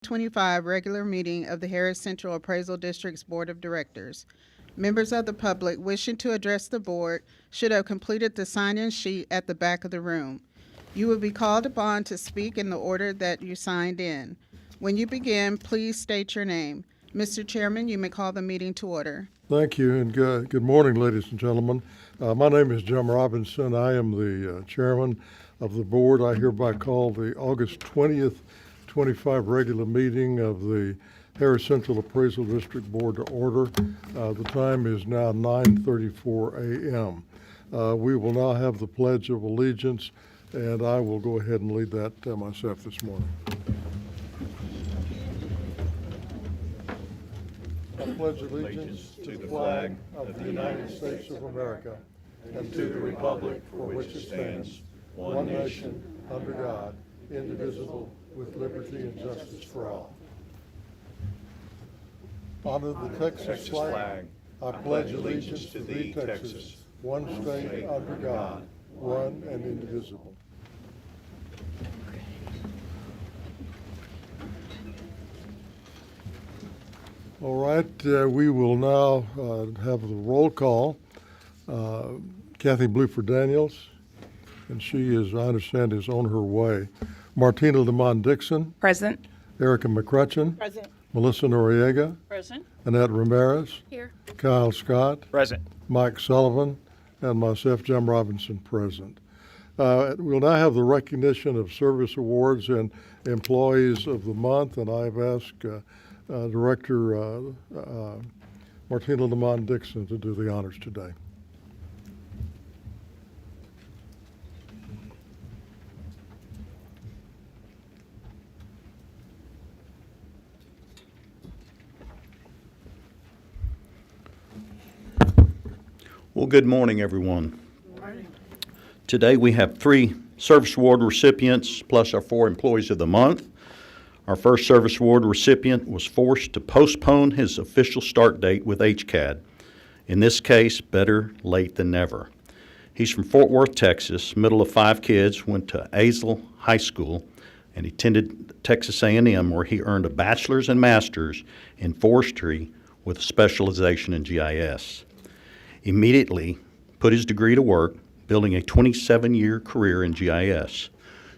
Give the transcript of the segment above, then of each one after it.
2025 regular meeting of the Harris Central Appraisal District's Board of Directors. Members of the public wishing to address the board should have completed the sign-in sheet at the back of the room. You will be called upon to speak in the order that you signed in. When you begin, please state your name. Mr. Chairman, you may call the meeting to order. Thank you, and good morning, ladies and gentlemen. My name is Jim Robinson. I am the chairman of the board. I hereby call the August 20th, 25 regular meeting of the Harris Central Appraisal District Board to order. The time is now 9:34 a.m. We will now have the Pledge of Allegiance, and I will go ahead and lead that myself this morning. I pledge allegiance to the flag of the United States of America and to the republic for which it stands, one nation, under God, indivisible, with liberty and justice for all. Under the Texas flag, I pledge allegiance to thee, Texas, one state under God, one and indivisible. All right, we will now have the roll call. Kathy Bluford Daniels, and she is, I understand, is on her way. Martina Lamont Dixon. Present. Erica McCrutcheon. Present. Melissa Noriega. Present. Annette Ramirez. Here. Kyle Scott. Present. Mike Sullivan, and myself, Jim Robinson, present. We'll now have the recognition of service awards and employees of the month, and I've asked Director Martina Lamont Dixon to do the honors today. Well, good morning, everyone. Good morning. Today we have 3 Service Award recipients plus our 4 Employees of the Month. Our first Service Award recipient was forced to postpone his official start date with HCAD. In this case, better late than never. He's from Fort Worth, Texas, middle of 5 kids, went to Azle High School, and attended Texas A&M, where he earned a bachelor's and master's in forestry with a specialization in GIS. Immediately put his degree to work, building a 27-year career in GIS.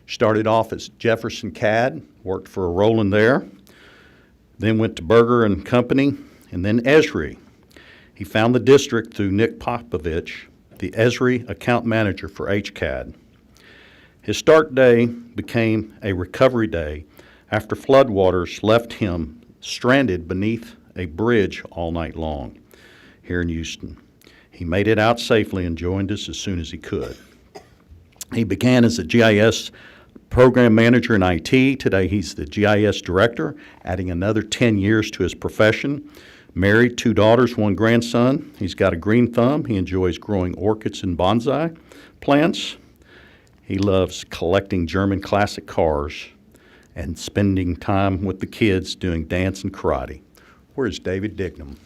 Started off as Jefferson CAD, worked for a Roland there, then went to Berger and Company, and then Esri. He found the district through Nick Popovich, the Esri account manager for HCAD. His start day became a recovery day after floodwaters left him stranded beneath a bridge all night long here in Houston. He made it out safely and joined us as soon as he could. He began as a GIS program manager in IT. Today he's the GIS director, adding another 10 years to his profession. Married, 2 daughters, 1 grandson. He's got a green thumb. He enjoys growing orchids and bonsai plants. He loves collecting German classic cars and spending time with the kids doing dance and karate. Where's David Dignam?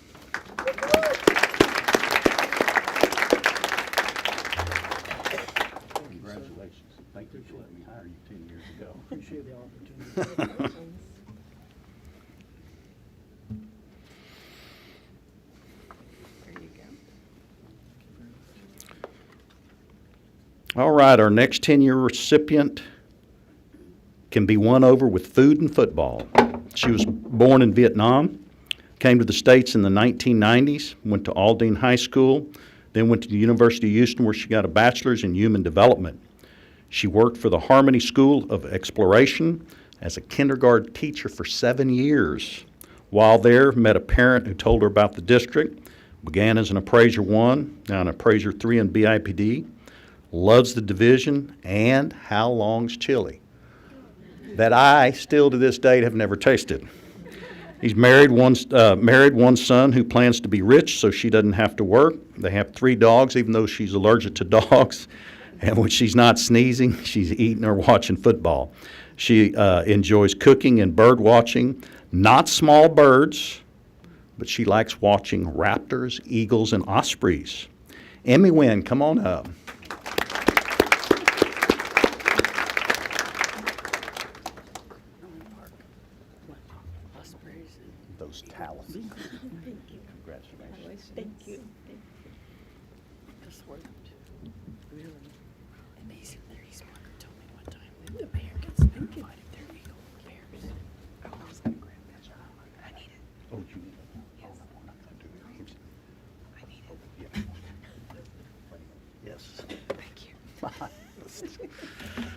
Congratulations. Thank you for letting me hire you 10 years ago. Appreciate the opportunity. There you go. All right, our next 10-year recipient can be won over with food and football. She was born in Vietnam, came to the States in the 1990s, went to Aldine High School, then went to the University of Houston, where she got a bachelor's in human development. She worked for the Harmony School of Exploration as a kindergarten teacher for 7 years. While there, met a parent who told her about the district, began as an appraiser 1, now an appraiser 3 in BIPD, loves the division, and how long's chili that I still to this date have never tasted. He's married one son who plans to be rich so she doesn't have to work. They have 3 dogs, even though she's allergic to dogs. And when she's not sneezing, she's eating or watching football. She enjoys cooking and bird watching, not small birds, but she likes watching raptors, eagles, and ospreys. Emmy Wynn, come on up. Thank you. This worked. Really. Amazing. Larry Smucker told me one time that the mayor gets notified if their eagle bears. Oh, I was gonna grab that. I need it. Oh, you need it? Yes. Oh, we're not gonna do it. I need it. Yes. Thank you.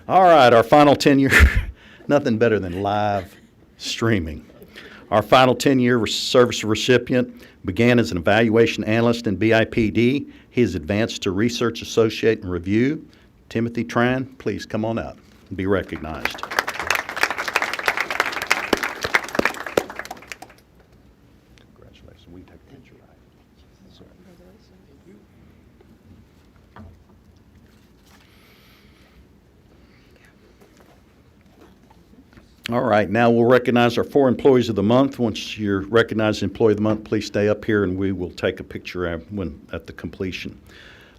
All right, our final tenure, nothing better than live streaming. Our final 10-year service recipient began as an evaluation analyst in BIPD. He has advanced to research associate and review. Timothy Tran, please come on up and be recognized. Congratulations. We take a picture, right? Sorry. All right, now we'll recognize our 4 employees of the month. Once you're recognized employee of the month, please stay up here and we will take a picture at the completion.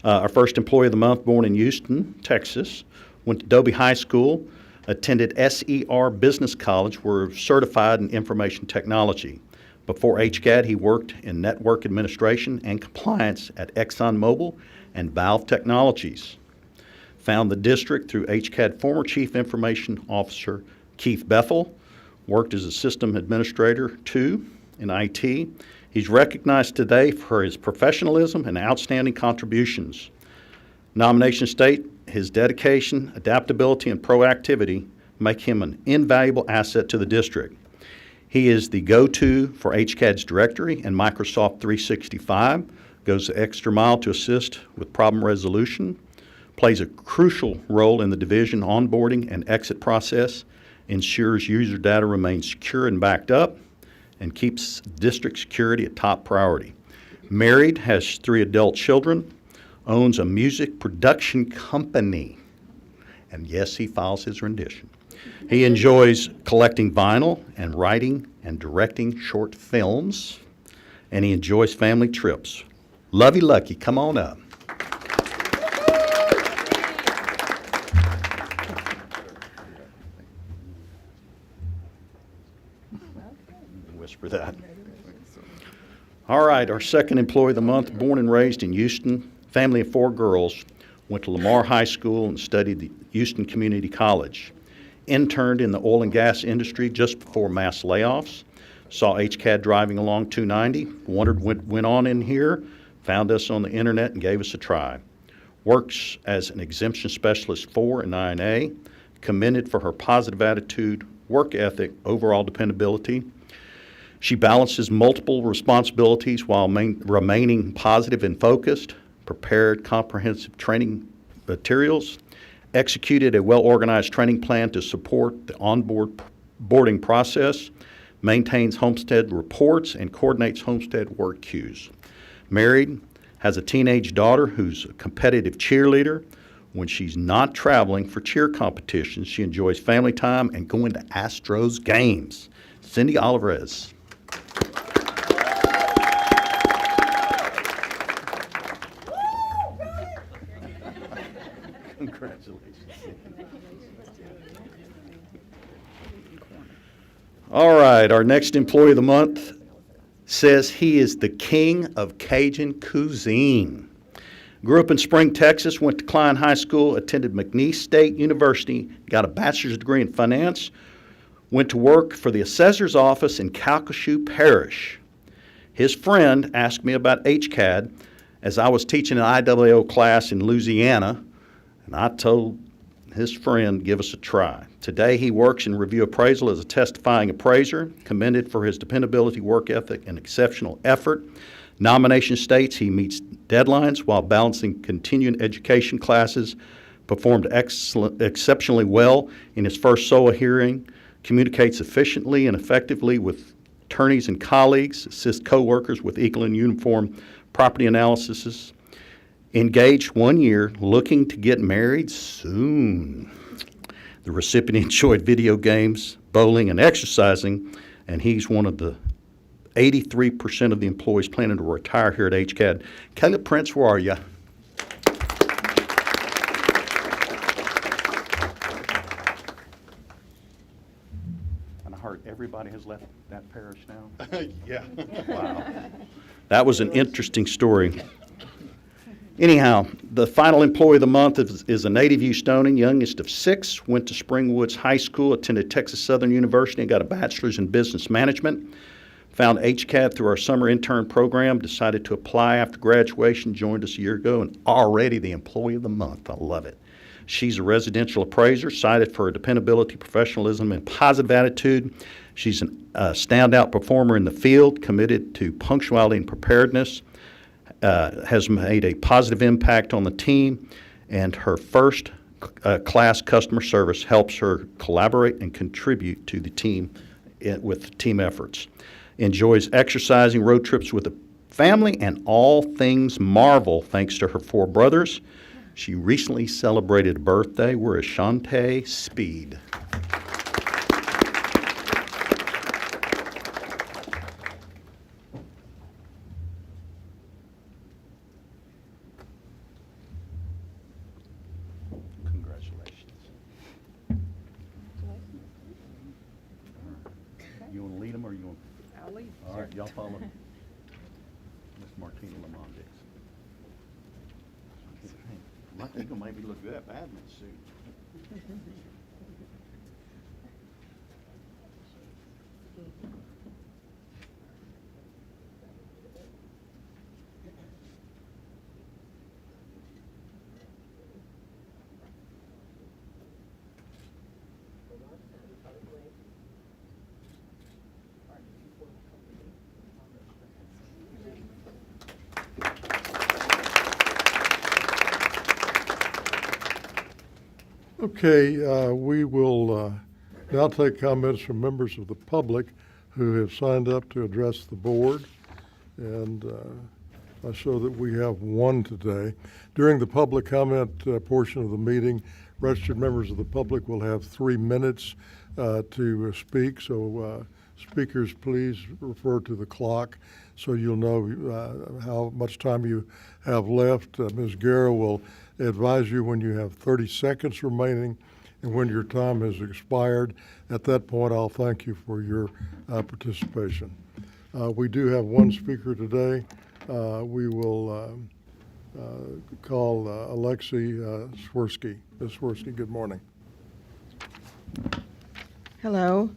Our first employee of the month, born in Houston, Texas, went to Dobie High School, attended SER Business College, were certified in information technology. Before HCAD, he worked in network administration and compliance at ExxonMobil and Valve Technologies. Found the district through HCAD former Chief Information Officer Keith Bethel, worked as a system administrator, too, in IT. He's recognized today for his professionalism and outstanding contributions. Nomination state his dedication, adaptability, and proactivity make him an invaluable asset to the district. He is the go-to for HCAD's directory and Microsoft 365, goes the extra mile to assist with problem resolution, plays a crucial role in the division onboarding and exit process, ensures user data remains secure and backed up, and keeps district security a top priority. Married, has 3 adult children, owns a music production company, and yes, he files his rendition. He enjoys collecting vinyl and writing and directing short films, and he enjoys family trips. Lovey Lucky, come on up. Whisper that. All right, our second employee of the month, born and raised in Houston, family of 4 girls, went to Lamar High School and studied at Houston Community College. Interned in the oil and gas industry just before mass layoffs. Saw HCAD driving along 290, wondered what went on in here, found us on the internet and gave us a try. Works as an exemption specialist 4 and 9A, commended for her positive attitude, work ethic, overall dependability. She balances multiple responsibilities while remaining positive and focused, prepared comprehensive training materials, executed a well-organized training plan to support the onboarding process, maintains homestead reports, and coordinates homestead work queues. Married, has a teenage daughter who's a competitive cheerleader. When she's not traveling for cheer competitions, she enjoys family time and going to Astros games. Cindy Alvarez. Congratulations. All right, our next employee of the month says he is the king of Cajun cuisine. Grew up in Spring, Texas, went to Klein High School, attended McNeese State University, got a bachelor's degree in finance, went to work for the assessor's office in Calcasieu Parish. His friend asked me about HCAD as I was teaching an IWO class in Louisiana, and I told his friend, give us a try. Today he works in review appraisal as a testifying appraiser, commended for his dependability, work ethic, and exceptional effort. Nomination states he meets deadlines while balancing continuing education classes, performed exceptionally well in his first SOA hearing, communicates efficiently and effectively with attorneys and colleagues, assists coworkers with equal and uniform property analysis, engaged 1 year, looking to get married soon. The recipient enjoyed video games, bowling, and exercising, and he's one of the 83% of the employees planning to retire here at HCAD. Caleb Prince, where are you? And I heard everybody has left that parish now? Yeah. Wow. That was an interesting story. Anyhow, the final employee of the month is a native Houstonian, youngest of 6, went to Springwoods High School, attended Texas Southern University, and got a bachelor's in business management. Found HCAD through our summer intern program, decided to apply after graduation, joined us a year ago, and already the employee of the month. I love it. She's a residential appraiser, cited for her dependability, professionalism, and positive attitude. She's a standout performer in the field, committed to punctuality and preparedness, has made a positive impact on the team, and her first class customer service helps her collaborate and contribute to the team with team efforts. Enjoys exercising, road trips with the family, and all things Marvel thanks to her 4 brothers. She recently celebrated a birthday. We're Ashante Speed. Congratulations. You want to lead them or you want? I'll leave. All right, y'all follow. Miss Martina Lamont Dixon. You're gonna make me look good at admin suit. Okay, we will now take comments from members of the public who have signed up to address the board. And I show that we have one today. During the public comment portion of the meeting, registered members of the public will have 3 minutes to speak. So speakers, please refer to the clock so you'll know how much time you have left. Ms. Guerra will advise you when you have 30 seconds remaining and when your time has expired. At that point, I'll thank you for your participation. We do have one speaker today. We will call Alexei Swirsky. Ms. Swirsky, good morning. Hello.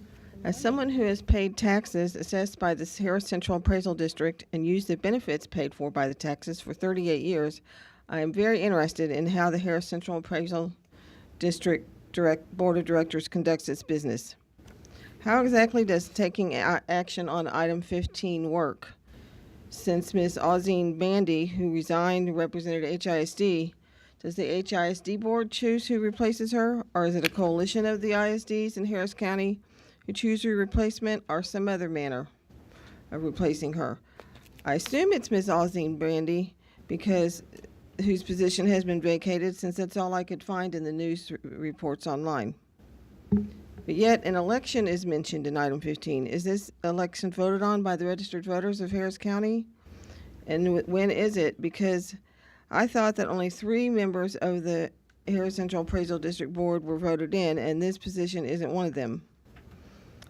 As someone who has paid taxes assessed by the Harris Central Appraisal District and used the benefits paid for by the taxes for 38 years, I am very interested in how the Harris Central Appraisal District Board of Directors conducts its business. How exactly does taking action on item 15 work? Since Ms. Ozine Bandy, who resigned, represented HISD, does the HISD board choose who replaces her, or is it a coalition of the ISDs in Harris County who choose her replacement, or some other manner of replacing her? I assume it's Ms. Ozine Bandy, because whose position has been vacated, since that's all I could find in the news reports online. But yet an election is mentioned in item 15. Is this election voted on by the registered voters of Harris County? And when is it? Because I thought that only 3 members of the Harris Central Appraisal District Board were voted in, and this position isn't one of them.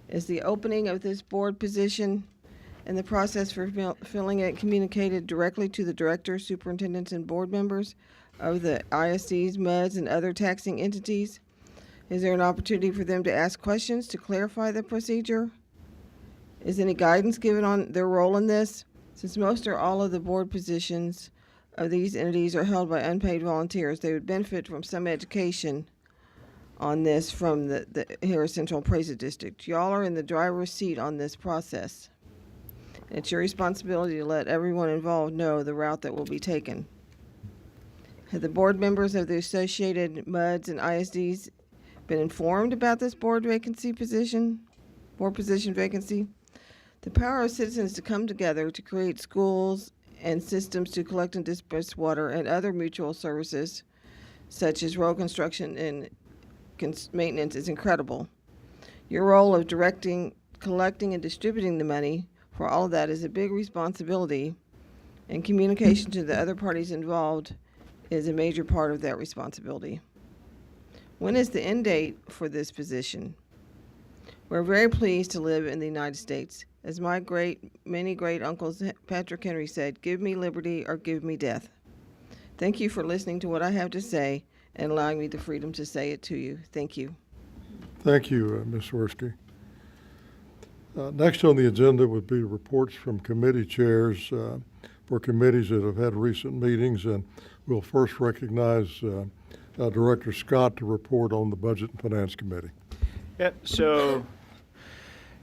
Is the opening of this board position and the process for filling it communicated directly to the directors, superintendents, and board members of the ISDs, MUDs, and other taxing entities? Is there an opportunity for them to ask questions to clarify the procedure? Is any guidance given on their role in this? Since most or all of the board positions of these entities are held by unpaid volunteers, they would benefit from some education on this from the Harris Central Appraisal District. Y'all are in the driver's seat on this process. It's your responsibility to let everyone involved know the route that will be taken. Have the board members of the associated MUDs and ISDs been informed about this board position vacancy? The power of citizens to come together to create schools and systems to collect and disperse water and other mutual services, such as road construction and maintenance, is incredible. Your role of directing, collecting, and distributing the money for all of that is a big responsibility, and communication to the other parties involved is a major part of that responsibility. When is the end date for this position? We're very pleased to live in the United States. As many great uncles Patrick Henry said, give me liberty or give me death. Thank you for listening to what I have to say and allowing me the freedom to say it to you. Thank you. Thank you, Ms. Swirsky. Next on the agenda would be reports from committee chairs for committees that have had recent meetings, and we'll first recognize Director Scott to report on the Budget and Finance Committee. Yep. So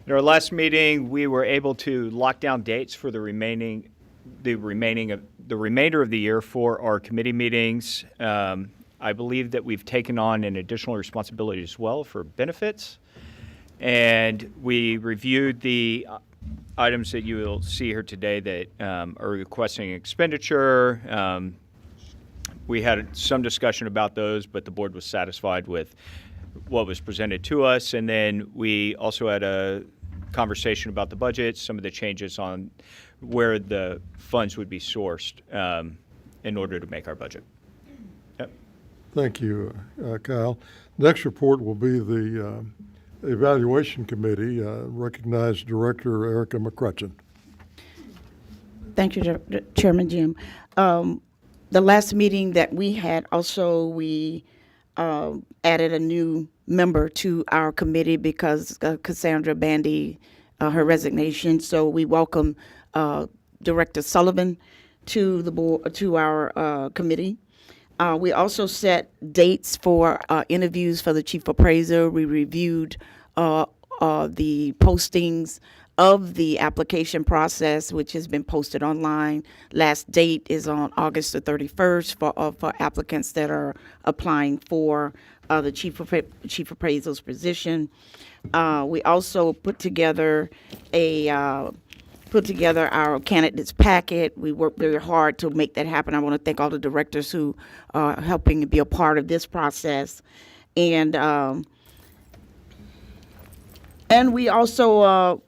in our last meeting, we were able to lock down dates for the remainder of the year for our committee meetings. I believe that we've taken on an additional responsibility as well for benefits. And we reviewed the items that you will see here today that are requesting expenditure. We had some discussion about those, but the board was satisfied with what was presented to us. And then we also had a conversation about the budget, some of the changes on where the funds would be sourced in order to make our budget. Yep. Thank you, Kyle. Next report will be the Evaluation Committee. Recognize Director Erica McCrutchen. Thank you, Chairman Jim. The last meeting that we had, also we added a new member to our committee because Cassandra Bandy, her resignation. So we welcome Director Sullivan to the board, to our committee. We also set dates for interviews for the chief appraiser. We reviewed the postings of the application process, which has been posted online. Last date is on August the 31st for applicants that are applying for the chief appraiser's position. We also put together our candidates packet. We worked very hard to make that happen. I want to thank all the directors who are helping to be a part of this process. And we also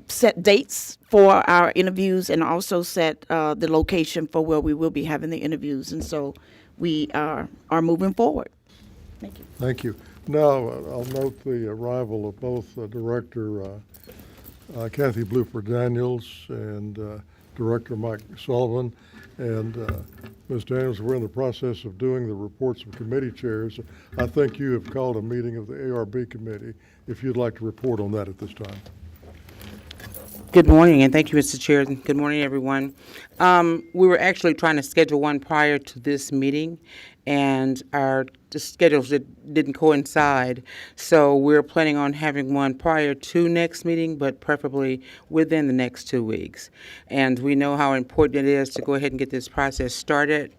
set dates for our interviews and also set the location for where we will be having the interviews. And so we are moving forward. Thank you. Thank you. Now, I'll note the arrival of both Director Kathy Blooper Daniels and Director Mike Sullivan. And Ms. Daniels, we're in the process of doing the reports of committee chairs. I think you have called a meeting of the ARB committee. If you'd like to report on that at this time. Good morning, and thank you, Mr. Chair. Good morning, everyone. We were actually trying to schedule one prior to this meeting, and the schedules didn't coincide. So we're planning on having one prior to next meeting, but preferably within the next 2 weeks. And we know how important it is to go ahead and get this process started.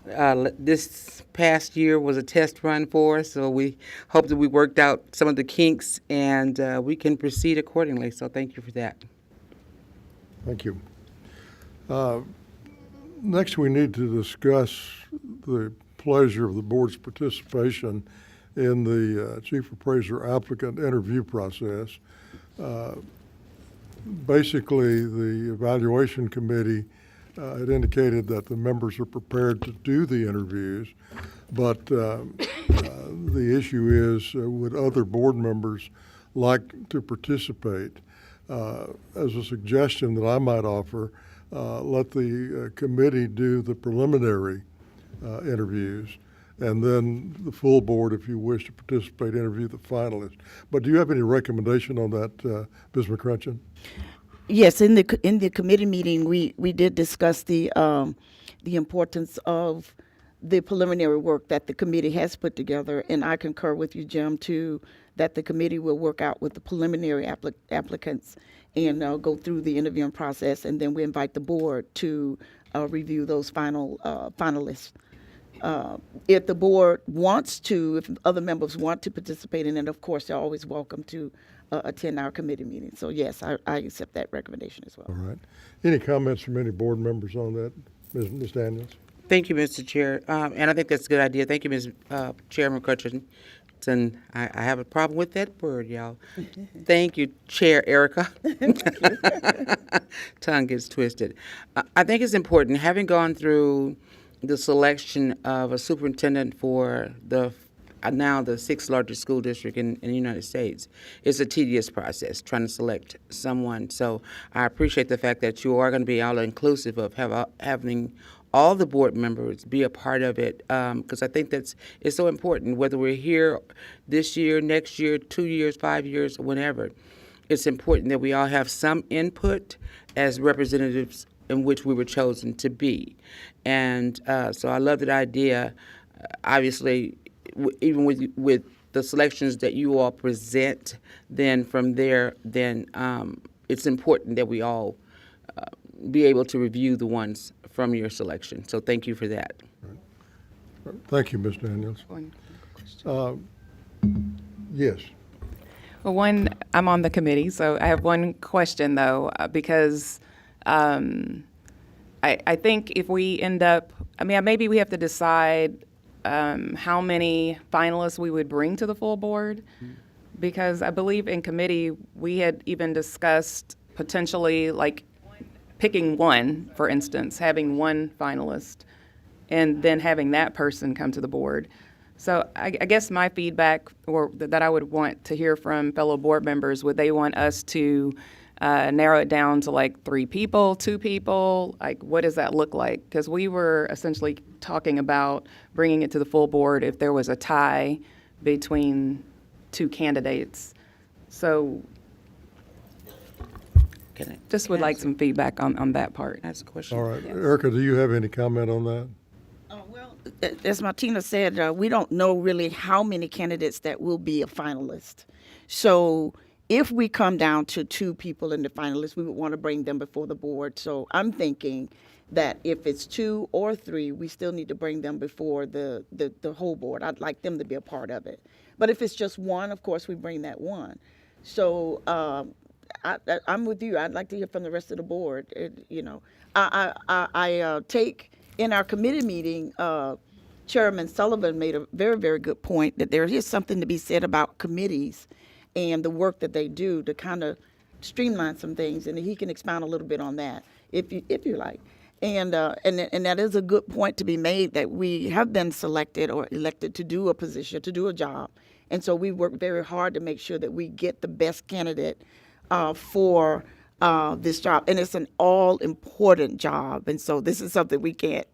This past year was a test run for us, so we hope that we worked out some of the kinks and we can proceed accordingly. So thank you for that. Thank you. Next, we need to discuss the pleasure of the board's participation in the chief appraiser applicant interview process. Basically, the evaluation committee had indicated that the members are prepared to do the interviews, but the issue is, would other board members like to participate? As a suggestion that I might offer, let the committee do the preliminary interviews, and then the full board, if you wish to participate, interview the finalists. But do you have any recommendation on that, Ms. McCrutchen? Yes, in the committee meeting, we did discuss the importance of the preliminary work that the committee has put together, and I concur with you, Jim, too, that the committee will work out with the preliminary applicants and go through the interviewing process, and then we invite the board to review those finalists. If the board wants to, if other members want to participate in it, of course, they're always welcome to attend our committee meeting. So yes, I accept that recommendation as well. All right. Any comments from any board members on that, Ms. Daniels? Thank you, Mr. Chair. And I think that's a good idea. Thank you, Ms. Chairman McCutcheon. And I have a problem with that word, y'all. Thank you, Chair Erica. Tongue gets twisted. I think it's important, having gone through the selection of a superintendent for now the sixth largest school district in the United States. It's a tedious process trying to select someone. So I appreciate the fact that you are going to be all inclusive of having all the board members be a part of it, because I think it's so important, whether we're here this year, next year, 2 years, 5 years, whenever. It's important that we all have some input as representatives in which we were chosen to be. And so I love that idea. Obviously, even with the selections that you all present, then from there, then it's important that we all be able to review the ones from your selection. So thank you for that. Thank you, Ms. Daniels. Yes. Well, I'm on the committee, so I have one question though, because I think if we end up, maybe we have to decide how many finalists we would bring to the full board, because I believe in committee we had even discussed potentially like picking one, for instance, having one finalist, and then having that person come to the board. So I guess my feedback, or that I would want to hear from fellow board members, would they want us to narrow it down to like 3 people, 2 people? Like, what does that look like? Because we were essentially talking about bringing it to the full board if there was a tie between 2 candidates. So just would like some feedback on that part. That's a question. All right. Erica, do you have any comment on that? Well, as Martina said, we don't know really how many candidates that will be a finalist. So if we come down to 2 people in the finalists, we would want to bring them before the board. So I'm thinking that if it's 2 or 3, we still need to bring them before the whole board. I'd like them to be a part of it. But if it's just 1, of course, we bring that 1. So I'm with you. I'd like to hear from the rest of the board. I take in our committee meeting, Chairman Sullivan made a very, very good point that there is something to be said about committees and the work that they do to kind of streamline some things, and he can expound a little bit on that if you like. And that is a good point to be made, that we have been selected or elected to do a position, to do a job, and so we work very hard to make sure that we get the best candidate for this job, and it's an all-important job, and so this is something we can't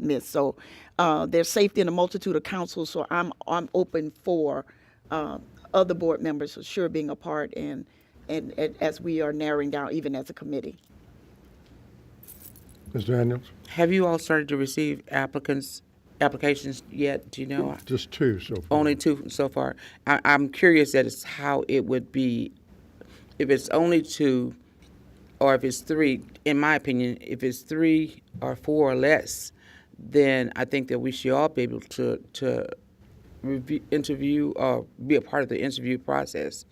miss. So there's safety in a multitude of councils, so I'm open for other board members for sure being a part, and as we are narrowing down, even as a committee. Ms. Daniels? Have you all started to receive applications yet? Do you know? Just 2 so far. Only 2 so far. I'm curious as to how it would be if it's only 2 or if it's 3. In my opinion, if it's 3 or 4 or less, then I think that we should all be able to interview or be a part of the interview process,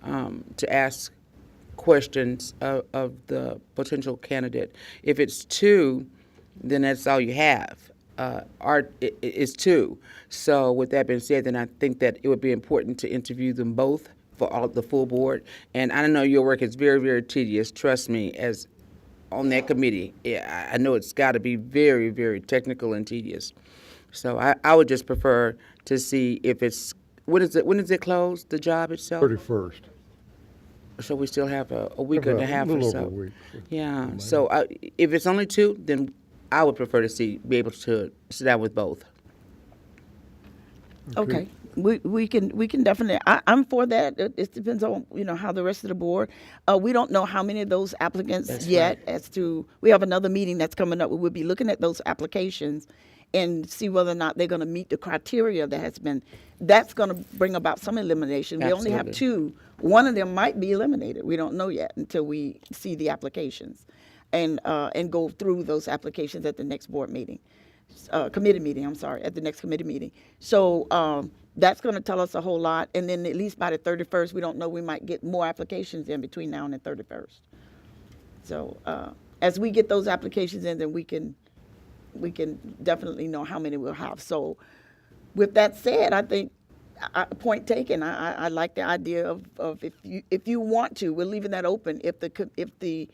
to ask questions of the potential candidate. If it's 2, then that's all you have. It's 2. So with that being said, then I think that it would be important to interview them both for all the full board. And I know your work is very, very tedious. Trust me, as on that committee, I know it's got to be very, very technical and tedious. So I would just prefer to see if it's when is it closed, the job itself? 31st. So we still have a week and a half A or little so. over a week. Yeah. So if it's only 2, then I would prefer to be able to sit down with both. Okay. We can definitely. I'm for that. It depends on how the rest of the board. We don't know how many of those applicants yet. Right. As to, we have another meeting that's coming up. We'll be looking at those applications and see whether or not they're going to meet the criteria that has been. That's going to bring about some elimination. We only have Absolutely. 2. One of them might be eliminated. We don't know yet until we see the applications, and go through those applications at the next board meeting. Committee meeting, I'm sorry, at the next committee meeting. So that's going to tell us a whole lot. And then at least by the 31st, we don't know, we might get more applications in between now and the 31st. So as we get those applications in, then we can definitely know how many we'll have. So with that said, I think, point taken, I like the idea of if you want to, we're leaving that open. If the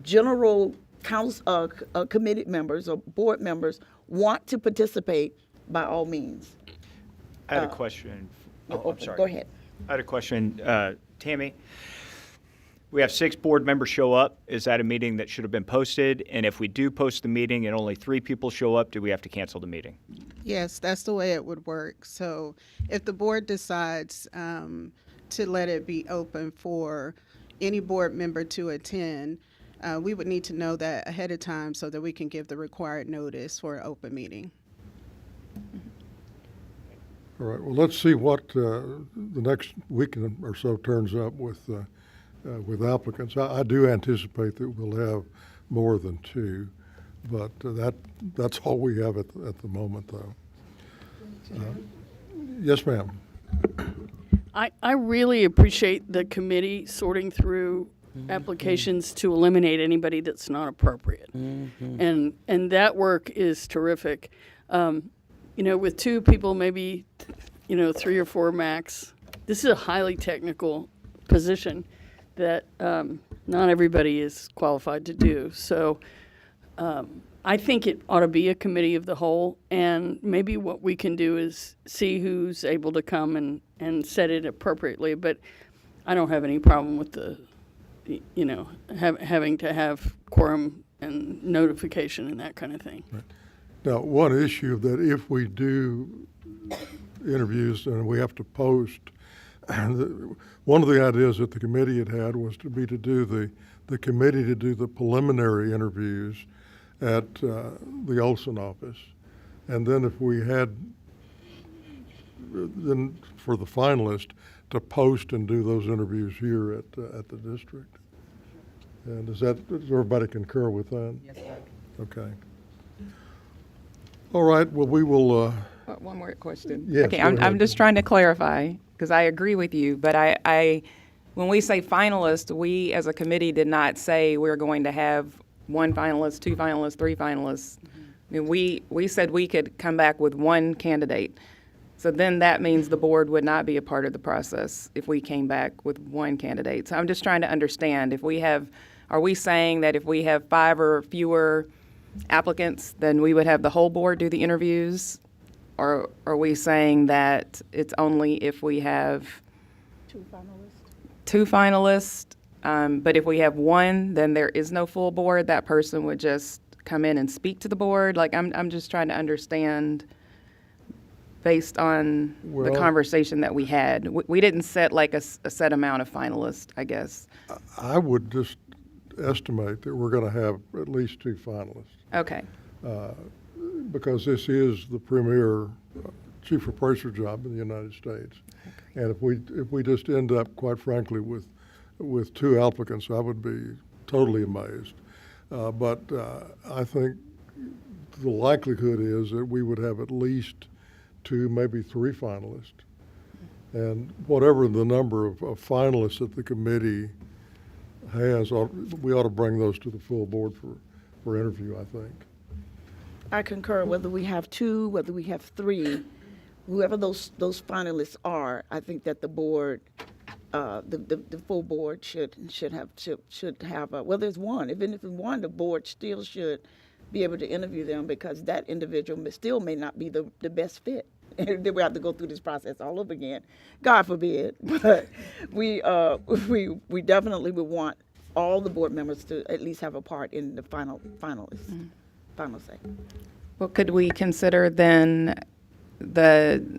general council committee members or board members want to participate, by all means. I had a question. Oh, I'm sorry. Go ahead. I had a question. Tammy, we have 6 board members show up. Is that a meeting that should have been posted? And if we do post the meeting and only 3 people show up, do we have to cancel the meeting? Yes, that's the way it would work. So if the board decides to let it be open for any board member to attend, we would need to know that ahead of time so that we can give the required notice for an open meeting. All right, well, let's see what the next week or so turns up with applicants. I do anticipate that we'll have more than 2, but that's all we have at the moment, though. Yes, ma'am. I really appreciate the committee sorting through applications to eliminate anybody that's not appropriate. And that work is terrific. With 2 people, maybe, 3 or 4 max, this is a highly technical position that not everybody is qualified to do. So I think it ought to be a committee of the whole, and maybe what we can do is see who's able to come and set it appropriately. But I don't have any problem with having to have quorum and notification and that kind of thing. Right. Now, one issue that if we do interviews and we have to post, one of the ideas that the committee had was to do the committee to do the preliminary interviews at the Olson office. And then if we had, then for the finalist, to post and do those interviews here at the district. And does everybody concur with that? Yes, sir. Okay. All right, well, we will, One more question. Yes, Okay, go I'm ahead. just trying to clarify, because I agree with you, but I, when we say finalist, we as a committee did not say we're going to have 1 finalist, 2 finalists, 3 finalists. I mean, we said we could come back with 1 candidate. So then that means the board would not be a part of the process if we came back with 1 candidate. So I'm just trying to understand, are we saying that if we have 5 or fewer applicants, then we would have the whole board do the interviews? Or are we saying that it's only if we have 2 finalists, but if we have 1, then there is no full board, that person would just come in and speak to the board? Like, I'm just trying to understand based on the Well- conversation that we had. We didn't set like a set amount of finalists, I guess. I would just estimate that we're going to have at least 2 finalists. Okay. Because this is the premier chief appraiser job in the United States. And if we just end up, quite frankly, with 2 applicants, I would be totally amazed. But I think the likelihood is that we would have at least 2, maybe 3 finalists. And whatever the number of finalists that the committee has, we ought to bring those to the full board for interview, I think. I concur, whether we have 2, whether we have 3, whoever those finalists are, I think that the board, the full board should have, whether it's 1, even if it's 1, the board still should be able to interview them, because that individual still may not be the best fit. And then we have to go through this process all over again. God forbid. But we definitely would want all the board members to at least have a part in the final say. Well, could we consider then because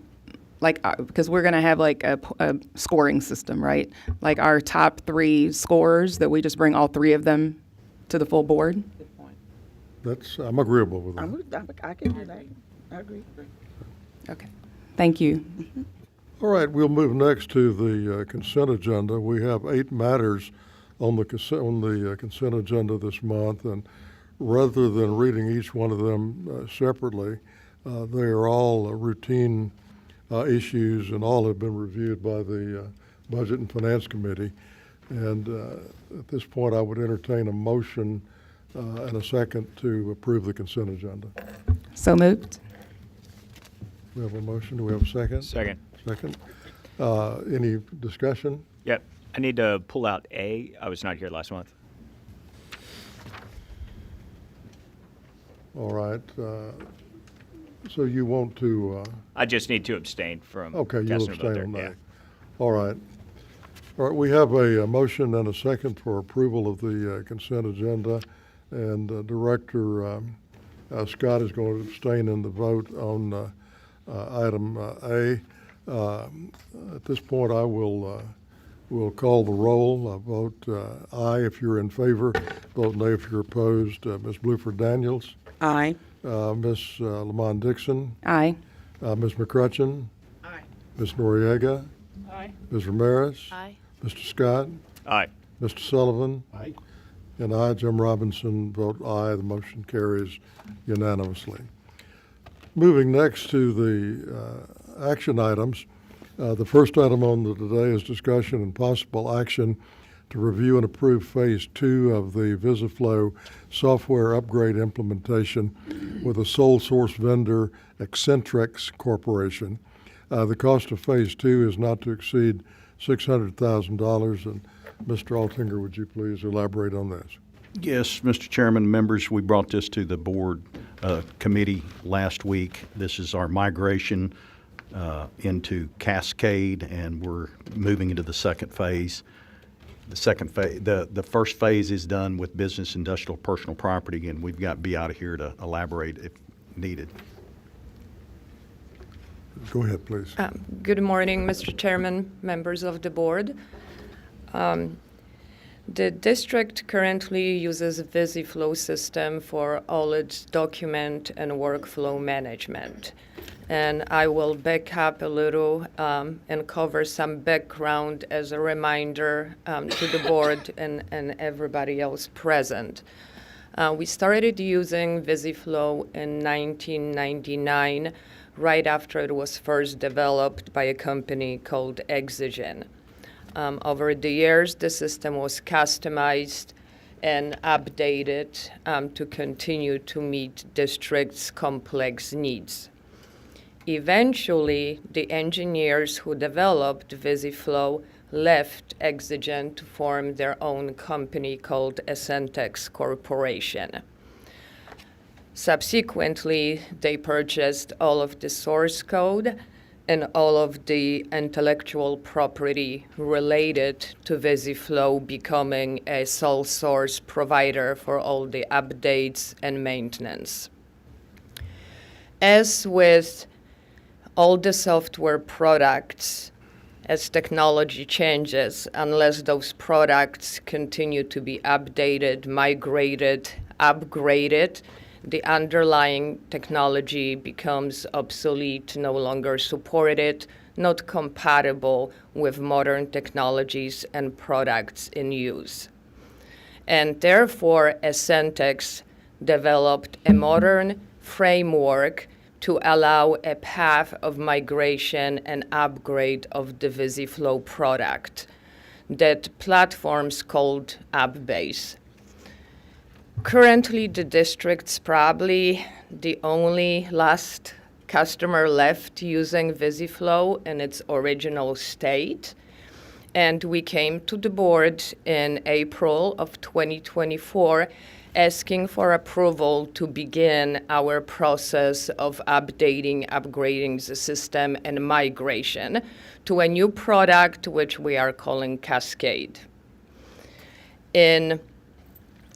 we're going to have like a scoring system, right? Like our top 3 scorers, that we just bring all 3 of them to the full board? I'm agreeable with that. I can do that. I agree. Okay. Thank you. All right, we'll move next to the consent agenda. We have 8 matters on the consent agenda this month, and rather than reading each one of them separately, they are all routine issues, and all have been reviewed by the Budget and Finance Committee. And at this point, I would entertain a motion and a second to approve the consent agenda. So moved. We have a motion. Do we have a second? Second. Second. Any discussion? Yep. I need to pull out A. I was not here last month. All right. So you want to, I just need to abstain from okay, you'll casting a vote abstain there. on Yeah. that. All right. All right, we have a motion and a second for approval of the consent agenda, and Director Scott is going to abstain in the vote on item A. At this point, I will call the roll. Vote aye if you're in favor, vote nay if you're opposed. Ms. Bluford Daniels, Aye. Ms. Lamont Dixon, Aye. Ms. McCrutcheon, Aye. Ms. Noriega, Aye. Ms. Ramirez, Aye. Mr. Scott, Aye. Mr. Sullivan, Aye. and I, Jim Robinson, vote aye. The motion carries unanimously. Moving next to the action items, the first item on today is discussion and possible action to review and approve Phase 2 of the VisiFlow software upgrade implementation with a sole source vendor, Accentrix Corporation. The cost of Phase 2 is not to exceed $600,000. And Mr. Altinger, would you please elaborate on this? Yes, Mr. Chairman, members, we brought this to the board committee last week. This is our migration into HCAD, and we're moving into the second phase. The first phase is done with business, industrial, personal property, and we've got B out of here to elaborate if needed. Go ahead, please. Good morning, Mr. Chairman, members of the board. The district currently uses VisiFlow system for all its document and workflow management. And I will back up a little and cover some background as a reminder to the board and everybody else present. We started using VisiFlow in 1999, right after it was first developed by a company called Exigen. Over the years, the system was customized and updated to continue to meet district's complex needs. Eventually, the engineers who developed VisiFlow left Exigen to form their own company called Accentrix Corporation. Subsequently, they purchased all of the source code and all of the intellectual property related to VisiFlow, becoming a sole source provider for all the updates and maintenance. As with all the software products, as technology changes, unless those products continue to be updated, migrated, upgraded, the underlying technology becomes obsolete, no longer supported, not compatible with modern technologies and products in use. And therefore, Accentrix developed a modern framework to allow a path of migration and upgrade of the VisiFlow product that platforms called AppBase. Currently, the district's probably the only last customer left using VisiFlow in its original state. And we came to the board in April of 2024 asking for approval to begin our process of updating, upgrading the system and migration to a new product which we are calling Cascade. In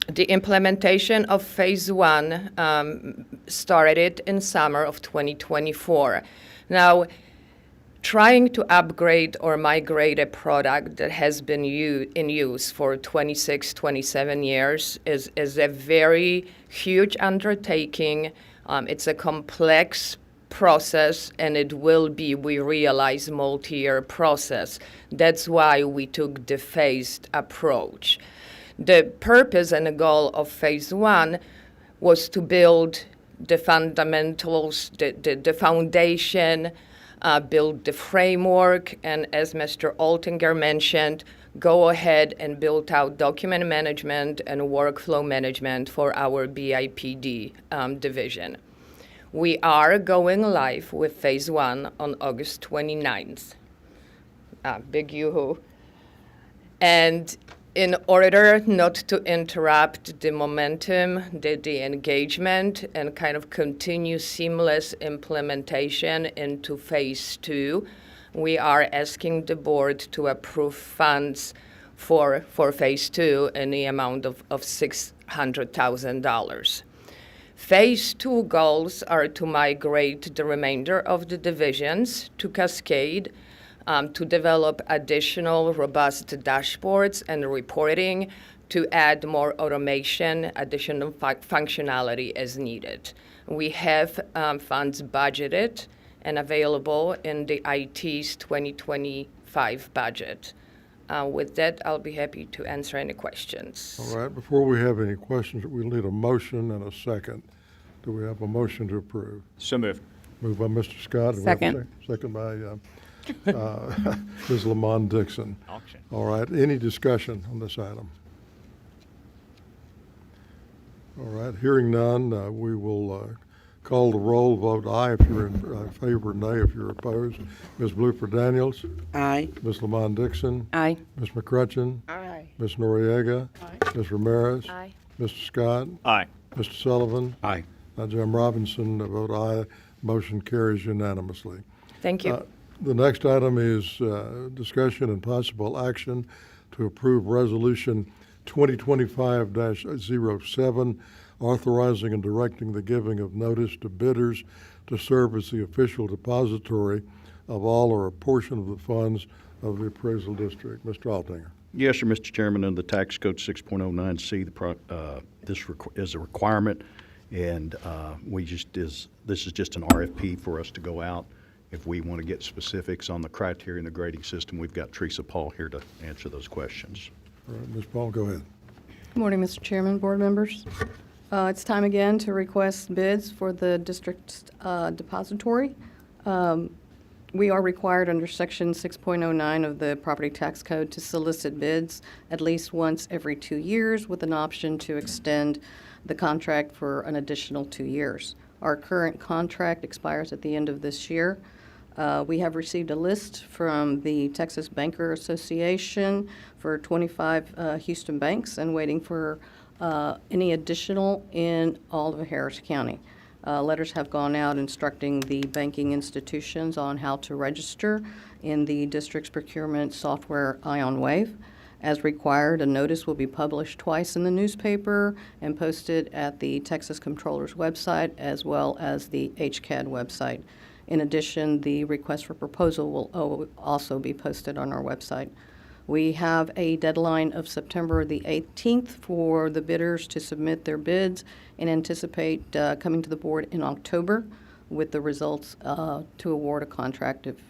the implementation of Phase 1 started in summer of 2024. Now, trying to upgrade or migrate a product that has been in use for 26, 27 years is a very huge undertaking. It's a complex process, and it will be, we realize, multi-year process. That's why we took the phased approach. The purpose and the goal of Phase 1 was to build the fundamentals, the foundation, build the framework, and as Mr. Altinger mentioned, go ahead and build out document management and workflow management for our BIPD division. We are going live with Phase 1 on August 29th. Big yoo-hoo. And In order not to interrupt the momentum, the engagement, and kind of continue seamless implementation into phase 2, we are asking the board to approve funds for phase 2 in the amount of $600,000. Phase 2 goals are to migrate the remainder of the divisions to Cascade, to develop additional robust dashboards and reporting, to add more automation, additional functionality as needed. We have funds budgeted and available in the IT's 2025 budget. With that, I'll be happy to answer any questions. All right, before we have any questions, we'll need a motion and a second. Do we have a motion to approve? So moved. Moved by Mr. Scott. Do we have a Second. Second by Ms. Lamont Dixon. Auction. All right, any discussion on this item? All right, hearing none, we will call the roll, vote aye if you're in favor, nay if you're opposed. Ms. Blooper Daniels, Aye. Ms. Lamont Dixon, Aye. Ms. McCutcheon, Aye. Ms. Noriega, Ms. Ramirez, Aye. Mr. Scott, Aye. Mr. Sullivan, Aye. Jim Robinson, vote aye. Motion carries unanimously. Thank you. The next item is discussion and possible action to approve Resolution 2025-07, authorizing and directing the giving of notice to bidders to serve as the official depository of all or a portion of the funds of the appraisal district. Mr. Altinger. Yes, sir, Mr. Chairman. Under the Tax Code 6.09C, this is a requirement, and this is just an RFP for us to go out. If we want to get specifics on the criteria and the grading system, we've got Teresa Paul here to answer those questions. All right, Ms. Paul, go ahead. Good morning, Mr. Chairman, board members. It's time again to request bids for the district's depository. We are required under Section 6.09 of the Property Tax Code to solicit bids at least once every 2 years with an option to extend the contract for an additional 2 years. Our current contract expires at the end of this year. We have received a list from the Texas Banker Association for 25 Houston banks and waiting for any additional in all of Harris County. Letters have gone out instructing the banking institutions on how to register in the district's procurement software IonWave. As required, a notice will be published twice in the newspaper and posted at the Texas Comptroller's website as well as the HCAD website. In addition, the request for proposal will also be posted on our website. We have a deadline of September the 18th for the bidders to submit their bids and anticipate coming to the board in October with the results to award a contract if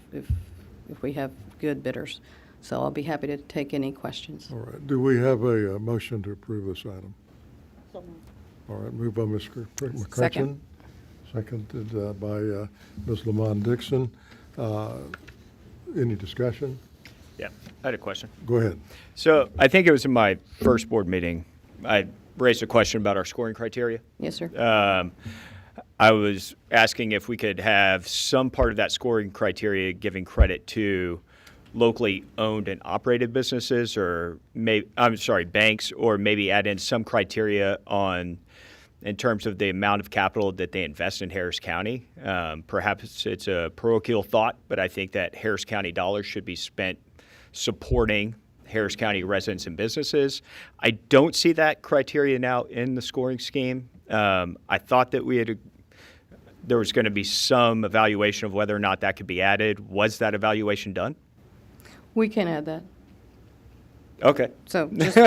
we have good bidders. So I'll be happy to take any questions. All right, do we have a motion to approve this item? All right, moved by Ms. McCutcheon. Second. Seconded by Ms. Lamont Dixon. Any discussion? Yeah, I had a question. Go ahead. So I think it was in my first board meeting, I raised a question about our scoring criteria. Yes, sir. I was asking if we could have some part of that scoring criteria giving credit to locally owned and operated businesses, or banks, or maybe add in some criteria in terms of the amount of capital that they invest in Harris County. Perhaps it's a parochial thought, but I think that Harris County dollars should be spent supporting Harris County residents and businesses. I don't see that criteria now in the scoring scheme. I thought that there was going to be some evaluation of whether or not that could be added. Was that evaluation done? We can add that. Okay. So just,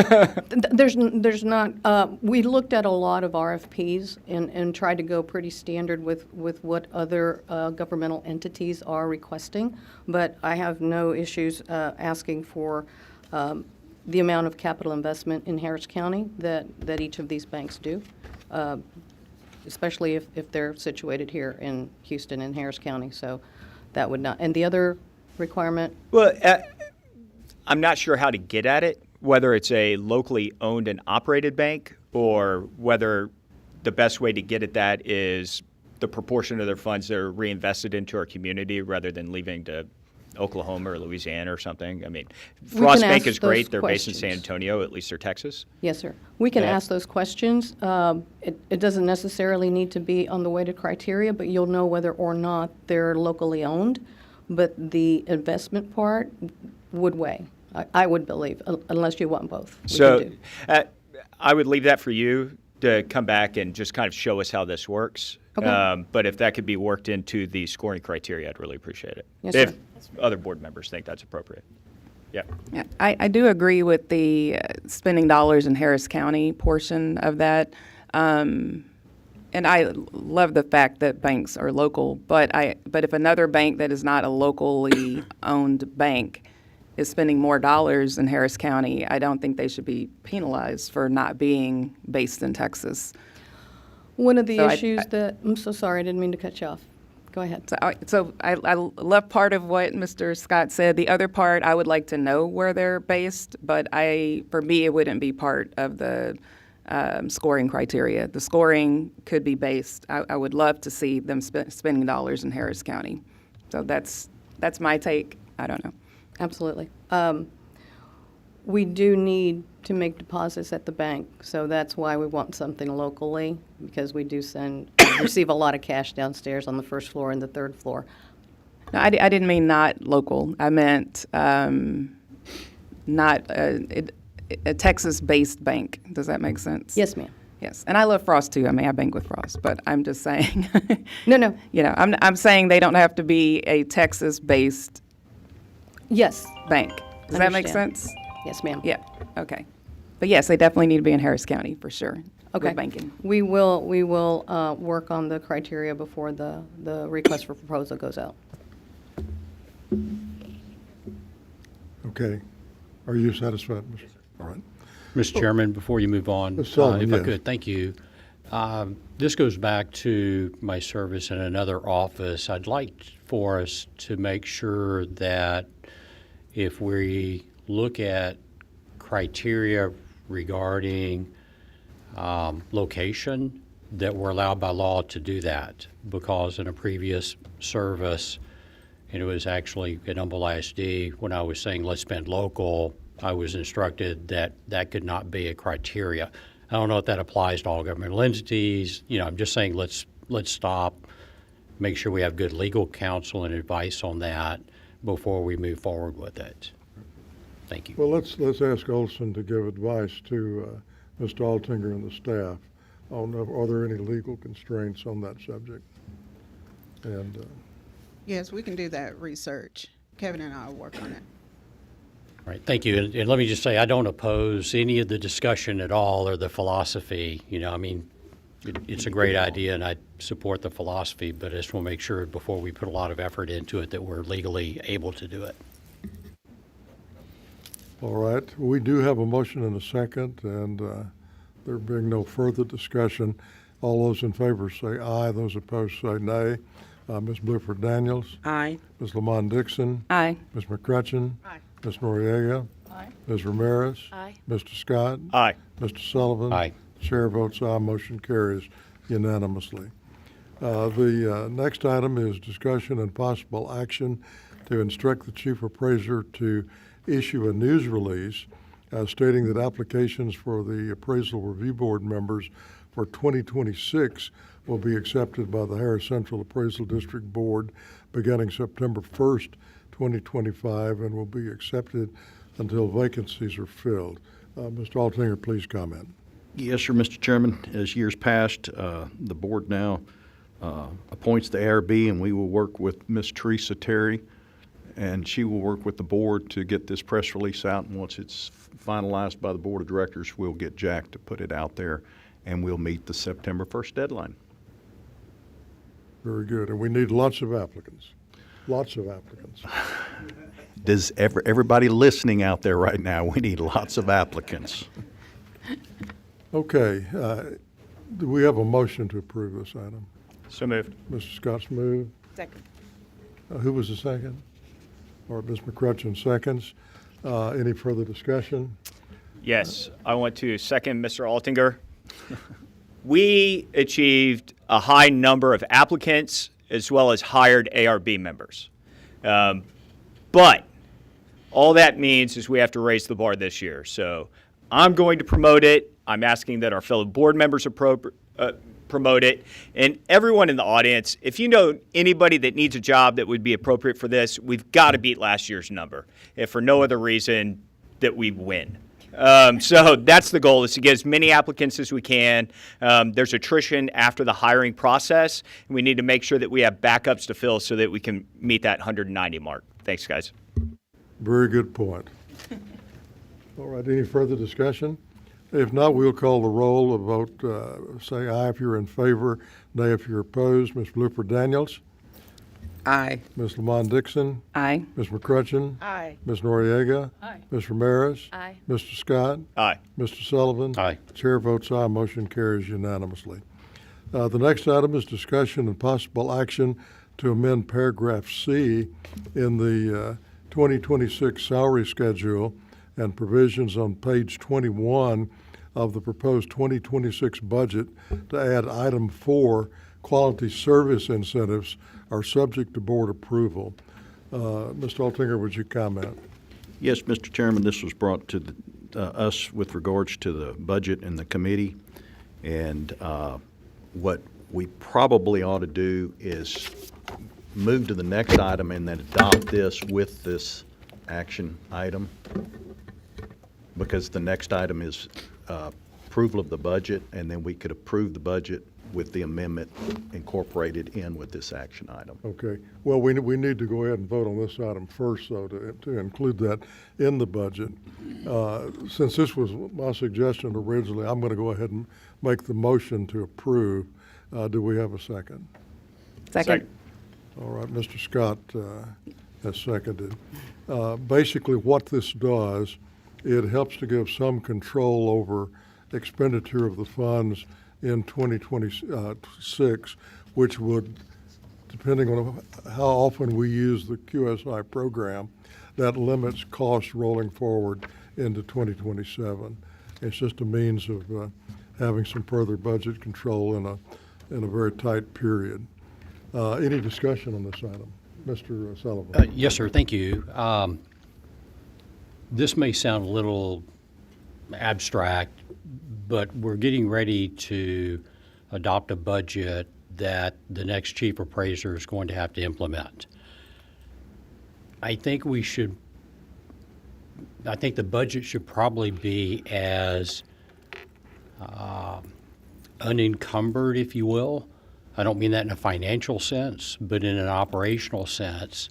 there's not, we looked at a lot of RFPs and tried to go pretty standard with what other governmental entities are requesting, but I have no issues asking for the amount of capital investment in Harris County that each of these banks do, especially if they're situated here in Houston and Harris County. So that would not, and the other requirement? Well, I'm not sure how to get at it, whether it's a locally owned and operated bank or whether the best way to get at that is the proportion of their funds that are reinvested into our community rather than leaving to Oklahoma or Louisiana or something. I mean, We Frost can Bank ask is great. those They're based in San questions. Antonio. At least they're Texas. Yes, sir. We can Yeah. ask those questions. It doesn't necessarily need to be on the weighted criteria, but you'll know whether or not they're locally owned. But the investment part would weigh, I would believe, unless you want both. We So can do. I would leave that for you to come back and just kind of show us how this works. Okay. But if that could be worked into the scoring criteria, I'd really appreciate it. Yes, if sir. other board members think that's appropriate. Yeah. Yeah, I do agree with the spending dollars in Harris County portion of that. And I love the fact that banks are local, but if another bank that is not a locally owned bank is spending more dollars in Harris County, I don't think they should be penalized for not being based in Texas. One of the So issues that, I'm so sorry, I didn't mean to cut you off. Go ahead. So I love part of what Mr. Scott said. The other part, I would like to know where they're based, but for me, it wouldn't be part of the scoring criteria. The scoring could be based. I would love to see them spending dollars in Harris County. So that's my take. I don't know. Absolutely. We do need to make deposits at the bank, so that's why we want something locally, because we do receive a lot of cash downstairs on the first floor and the third floor. No, I didn't mean not local. I meant not a Texas-based bank. Does that make sense? Yes, ma'am. Yes, and I love Frost too. I mean, I bank with Frost, but I'm just saying. No. You know, I'm saying they don't have to be a Texas-based Yes. bank. Does that make Understand. sense? Yes, ma'am. Yeah. Okay. But yes, they definitely need to be in Harris County for sure. Okay. With banking. We will work on the criteria before the request for proposal goes out. Okay. Are you satisfied, Mr.? All right. Mr. Chairman, before you move on, Mr. Sullivan, if I yes. could, thank you. This goes back to my service in another office. I'd like for us to make sure that if we look at criteria regarding location, that we're allowed by law to do that. Because in a previous service, and it was actually at Humble ISD, when I was saying let's spend local, I was instructed that that could not be a criteria. I don't know if that applies to all governmental entities. You know, I'm just saying let's stop, make sure we have good legal counsel and advice on that before we move forward with it. Thank you. Well, let's ask Olson to give advice to Mr. Altinger and the staff on are there any legal constraints on that subject? And Yes, we can do that research. Kevin and I will work on it. All right, thank you. And let me just say, I don't oppose any of the discussion at all or the philosophy. You know, I mean, it's a great idea and I support the philosophy, but I just want to make sure before we put a lot of effort into it that we're legally able to do it. all right, we do have a motion and a second, and there being no further discussion, all those in favor say aye, those opposed say nay. Ms. Bluford Daniels, Aye. Ms. Lamont Dixon, Aye. Ms. McCrutcheon, Ms. Noriega, Ms. Ramirez, Mr. Scott, Aye. Mr. Sullivan. Aye. Chair votes aye, motion carries unanimously. The next item is discussion and possible action to instruct the chief appraiser to issue a news release stating that applications for the Appraisal Review Board members for 2026 will be accepted by the Harris Central Appraisal District Board beginning September 1st, 2025, and will be accepted until vacancies are filled. Mr. Altinger, please comment. Yes, sir, Mr. Chairman. As years passed, the board now appoints the ARB, and we will work with Ms. Teresa Terry, and she will work with the board to get this press release out. And once it's finalized by the board of directors, we'll get Jack to put it out there, and we'll meet the September 1st deadline. Very good. And we need lots of applicants. Lots of applicants. Does everybody listening out there right now, we need lots of applicants. Okay. Do we have a motion to approve this item? So moved. Mr. Scott's moved. Second. Who was the second? Or Ms. McCrutcheon seconds. Any further discussion? Yes, I want to second Mr. Altinger. We achieved a high number of applicants as well as hired ARB members. But But all that means is we have to raise the bar this year. So I'm going to promote it. I'm asking that our fellow board members promote it. And everyone in the audience, if you know anybody that needs a job that would be appropriate for this, we've got to beat last year's number, if for no other reason that we win. So that's the goal, is to get as many applicants as we can. There's attrition after the hiring process, and we need to make sure that we have backups to fill so that we can meet that 190 mark. Thanks, guys. Very good point. All right, any further discussion? If not, we'll call the roll. A vote, say aye if you're in favor, nay if you're opposed. Ms. Blooper Daniels? Aye. Ms. Lamont Dixon? Aye. Ms. McCutcheon? Aye. Ms. Noriega? Aye. Ms. Ramirez? Aye. Mr. Scott? Aye. Mr. Sullivan? Aye. Chair votes aye. Motion carries unanimously. The next item is discussion and possible action to amend paragraph C in the 2026 salary schedule and provisions on page 21 of the proposed 2026 budget to add item 4, quality service incentives are subject to board approval. Mr. Altinger, would you comment? Yes, Mr. Chairman, this was brought to us with regards to the budget and the committee. And what we probably ought to do is move to the next item and then adopt this with this action item, because the next item is approval of the budget, and then we could approve the budget with the amendment incorporated in with this action item. Okay. Well, we need to go ahead and vote on this item first, though, to include that in the budget. Since this was my suggestion originally, I'm going to go ahead and make the motion to approve. Do we have a second? Second. All right, Mr. Scott has seconded. Basically, what this does, it helps to give some control over expenditure of the funds in 2026, which would, depending on how often we use the QSI program, that limits costs rolling forward into 2027. It's just a means of having some further budget control in a very tight period. Any discussion on this item? Mr. Sullivan? Yes, sir. Thank you. This may sound a little abstract, but we're getting ready to adopt a budget that the next chief appraiser is going to have to implement. I think the budget should probably be as unencumbered, if you will. I don't mean that in a financial sense, but in an operational sense,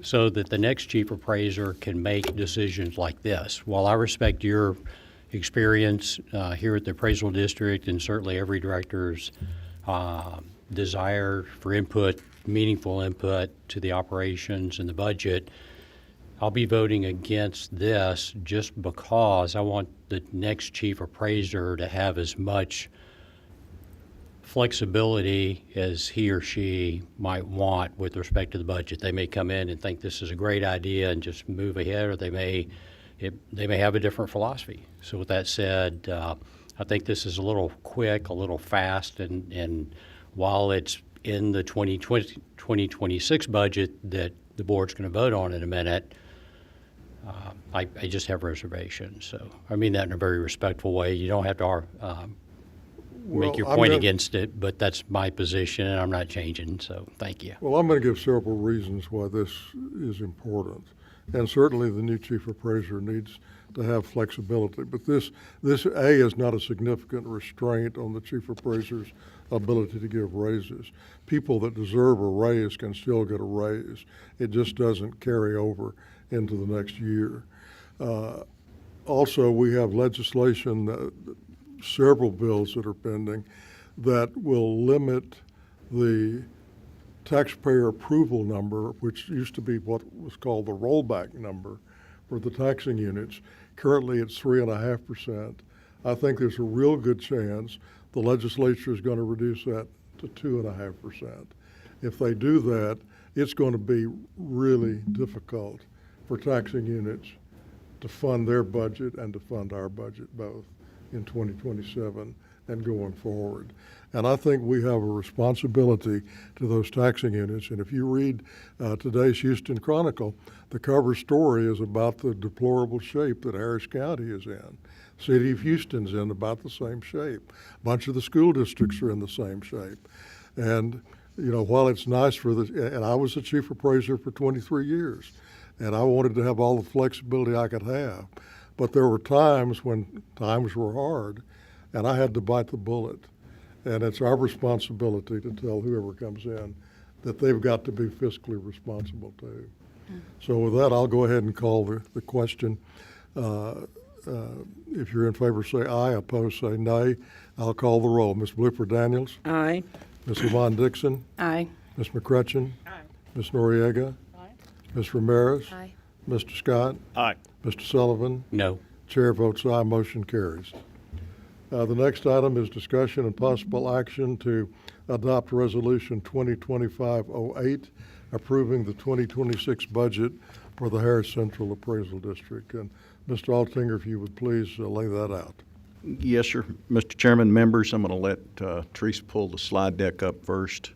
so that the next chief appraiser can make decisions like this. While I respect your experience here at the appraisal district, and certainly every director's desire for input, meaningful input to the operations and the budget, I'll be voting against this just because I want the next chief appraiser to have as much flexibility as he or she might want with respect to the budget. They may come in and think this is a great idea and just move ahead, or they may have a different philosophy. So with that said, I think this is a little quick, a little fast, and while it's in the 2026 budget that the board's going to vote on in a minute, I just have reservations. So I mean that in a very respectful way. You don't have to make your point against it, but that's my position, and I'm not changing, so thank you. Well, I'm going to give several reasons why this is important. And certainly the new chief appraiser needs to have flexibility. But this is not a significant restraint on the chief appraiser's ability to give raises. People that deserve a raise can still get a raise. It just doesn't carry over into the next year. Also, we have legislation, several bills that are pending, that will limit the taxpayer approval number, which used to be what was called the rollback number for the taxing units. Currently, it's 3.5%. I think there's a real good chance the legislature is going to reduce that to 2.5%. If they do that, it's going to be really difficult for taxing units to fund their budget and to fund our budget both in 2027 and going forward. And I think we have a responsibility to those taxing units. And if you read today's Houston Chronicle, the cover story is about the deplorable shape that Harris County is in. City of Houston's in about the same shape. A bunch of the school districts are in the same shape. And, you know, while it's nice and I was the chief appraiser for 23 years, and I wanted to have all the flexibility I could have. But there were times when times were hard, and I had to bite the bullet. And it's our responsibility to tell whoever comes in that they've got to be fiscally responsible too. So with that, I'll go ahead and call the question. If you're in favor, say aye. Opposed, say nay. I'll call the roll. Ms. Blooper Daniels? Aye. Ms. Yvonne Dixon? Aye. Ms. McCrutcheon? Aye. Ms. Noriega? Aye. Ms. Ramirez? Aye. Mr. Scott? Aye. Mr. Sullivan? No. Chair votes aye, motion carries. The next item is discussion and possible action to adopt Resolution 2025-08, approving the 2026 budget for the Harris Central Appraisal District. And Mr. Altinger, if you would please lay that out. Yes, sir. Mr. Chairman, members, I'm going to let Teresa pull the slide deck up first.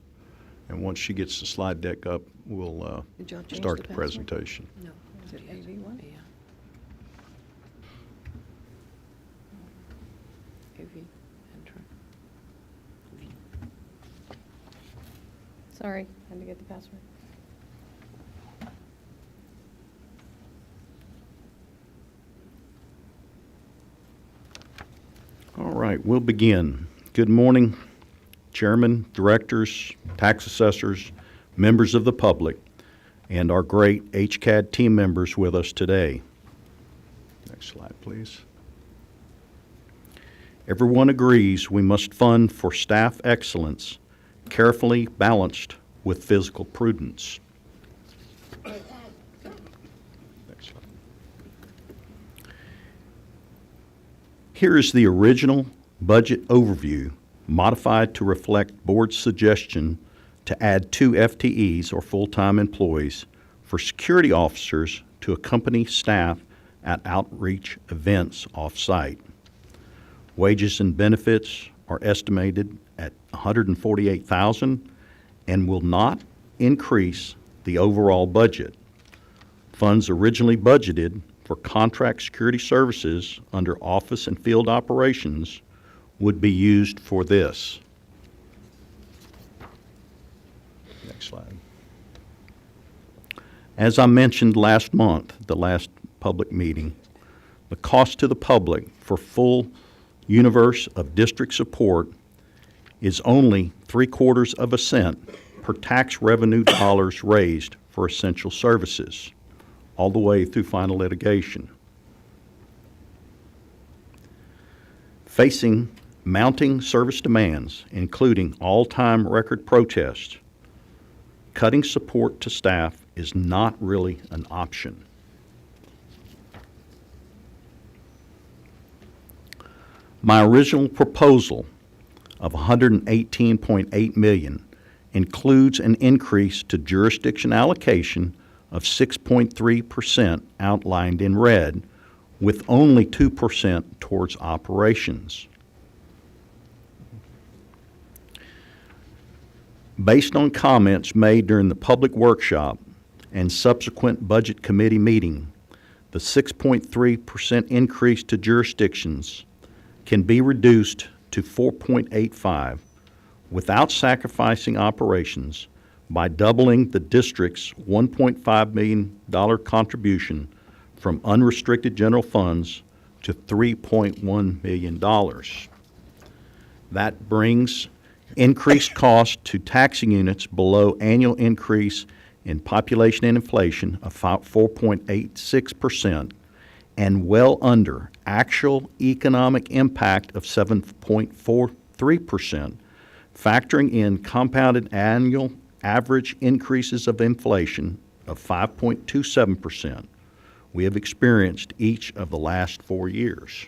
And once she gets the slide deck up, we'll Did y'all change start the the password? presentation. No. Is it AV1? Yeah. AV, enter. Sorry, had to get the password. All right, we'll begin. Good morning, chairman, directors, tax assessors, members of the public, and our great HCAD team members with us today. Next slide, please. Everyone agrees we must fund for staff excellence, carefully balanced with fiscal prudence. Next slide. Here is the original budget overview, modified to reflect board's suggestion to add 2 FTEs or full-time employees for security officers to accompany staff at outreach events off-site. Wages and benefits are estimated at $148,000 and will not increase the overall budget. Funds originally budgeted for contract security services under office and field operations would be used for this. Next slide. As I mentioned last month, the last public meeting, the cost to the public for full universe of district support is only 3/4 cent per tax revenue dollars raised for essential services, all the way through final litigation. Facing mounting service demands, including all-time record protests, cutting support to staff is not really an option. My original proposal of $118.8 million includes an increase to jurisdiction allocation of 6.3% outlined in red, with only 2% towards operations. Based on comments made during the public workshop and subsequent budget committee meeting, the 6.3% increase to jurisdictions can be reduced to 4.85 without sacrificing operations by doubling the district's $1.5 million contribution from unrestricted general funds to $3.1 million. That brings increased cost to taxing units below annual increase in population and inflation of 4.86% and well under actual economic impact of 7.43%, factoring in compounded annual average increases of inflation of 5.27%. We have experienced each of the last 4 years.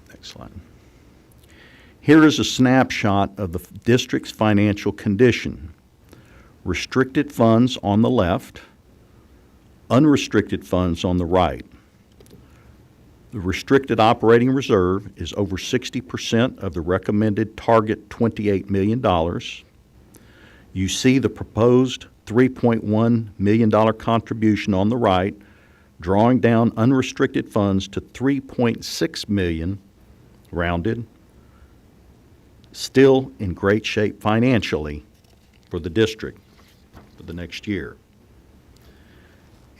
Next slide. Here is a snapshot of the district's financial condition. Restricted funds on the left, unrestricted funds on the right. The restricted operating reserve is over 60% of the recommended target $28 million. You see the proposed $3.1 million contribution on the right, drawing down unrestricted funds to $3.6 million, rounded, still in great shape financially for the district for the next year.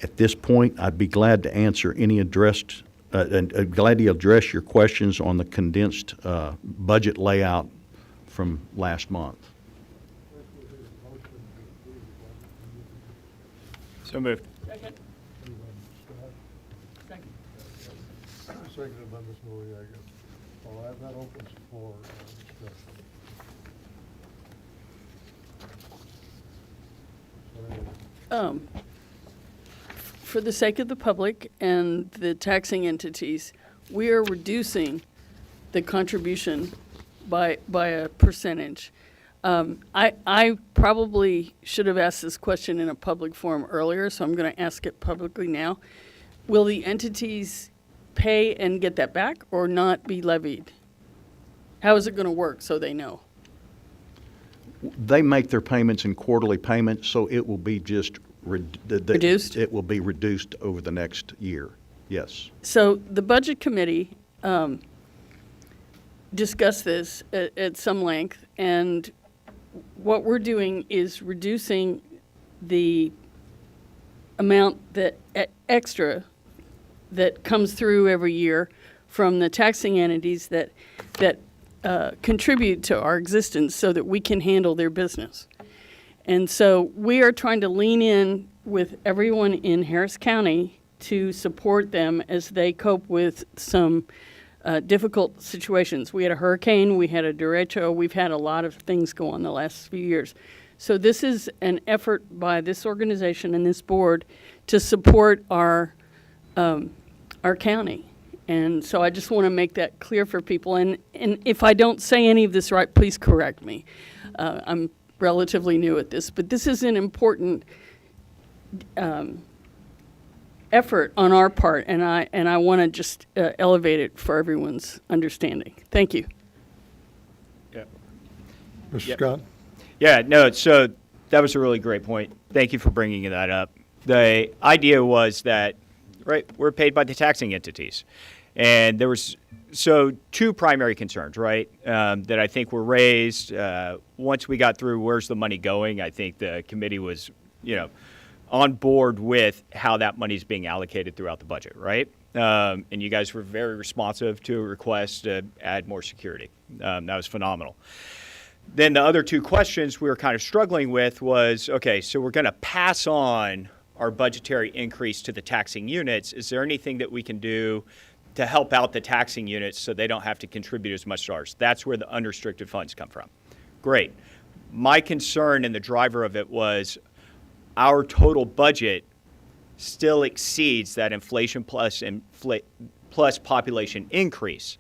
At this point, I'd be glad to answer any addressed, and glad to address your questions on the condensed budget layout from last month. So moved. Seconded by Ms. Noriega. All right, that opens for discussion. For the sake of the public and the taxing entities, we are reducing the contribution by a percentage. I probably should have asked this question in a public forum earlier, so I'm going to ask it publicly now. Will the entities pay and get that back or not be levied? How is it going to work so they know? They make their payments in quarterly payments, so it will be just Reduced? It will be reduced over the next year, yes. So the Budget Committee discussed this at some length, and what we're doing is reducing the amount that extra that comes through every year from the taxing entities that contribute to our existence so that we can handle their business. And so we are trying to lean in with everyone in Harris County to support them as they cope with some difficult situations. We had a hurricane, we had a derecho, we've had a lot of things go on the last few years. So this is an effort by this organization and this board to support our county. And so I just want to make that clear for people. And if I don't say any of this right, please correct me. I'm relatively new at this, but this is an important effort on our part, and I want to just elevate it for everyone's understanding. Thank you. Yeah. Mr. Yep. Scott? Yeah, no, so that was a really great point. Thank you for bringing that up. The idea was that, right, we're paid by the taxing entities. And there was, so two primary concerns, right, that I think were raised. Once we got through where's the money going, I think the committee was, on board with how that money is being allocated throughout the budget, right? And you guys were very responsive to a request to add more security. That was phenomenal. Then the other two questions we were kind of struggling with was, okay, so we're going to pass on our budgetary increase to the taxing units. Is there anything that we can do to help out the taxing units so they don't have to contribute as much to ours? That's where the unrestricted funds come from. Great. My concern and the driver of it was our total budget still exceeds that inflation plus population increase.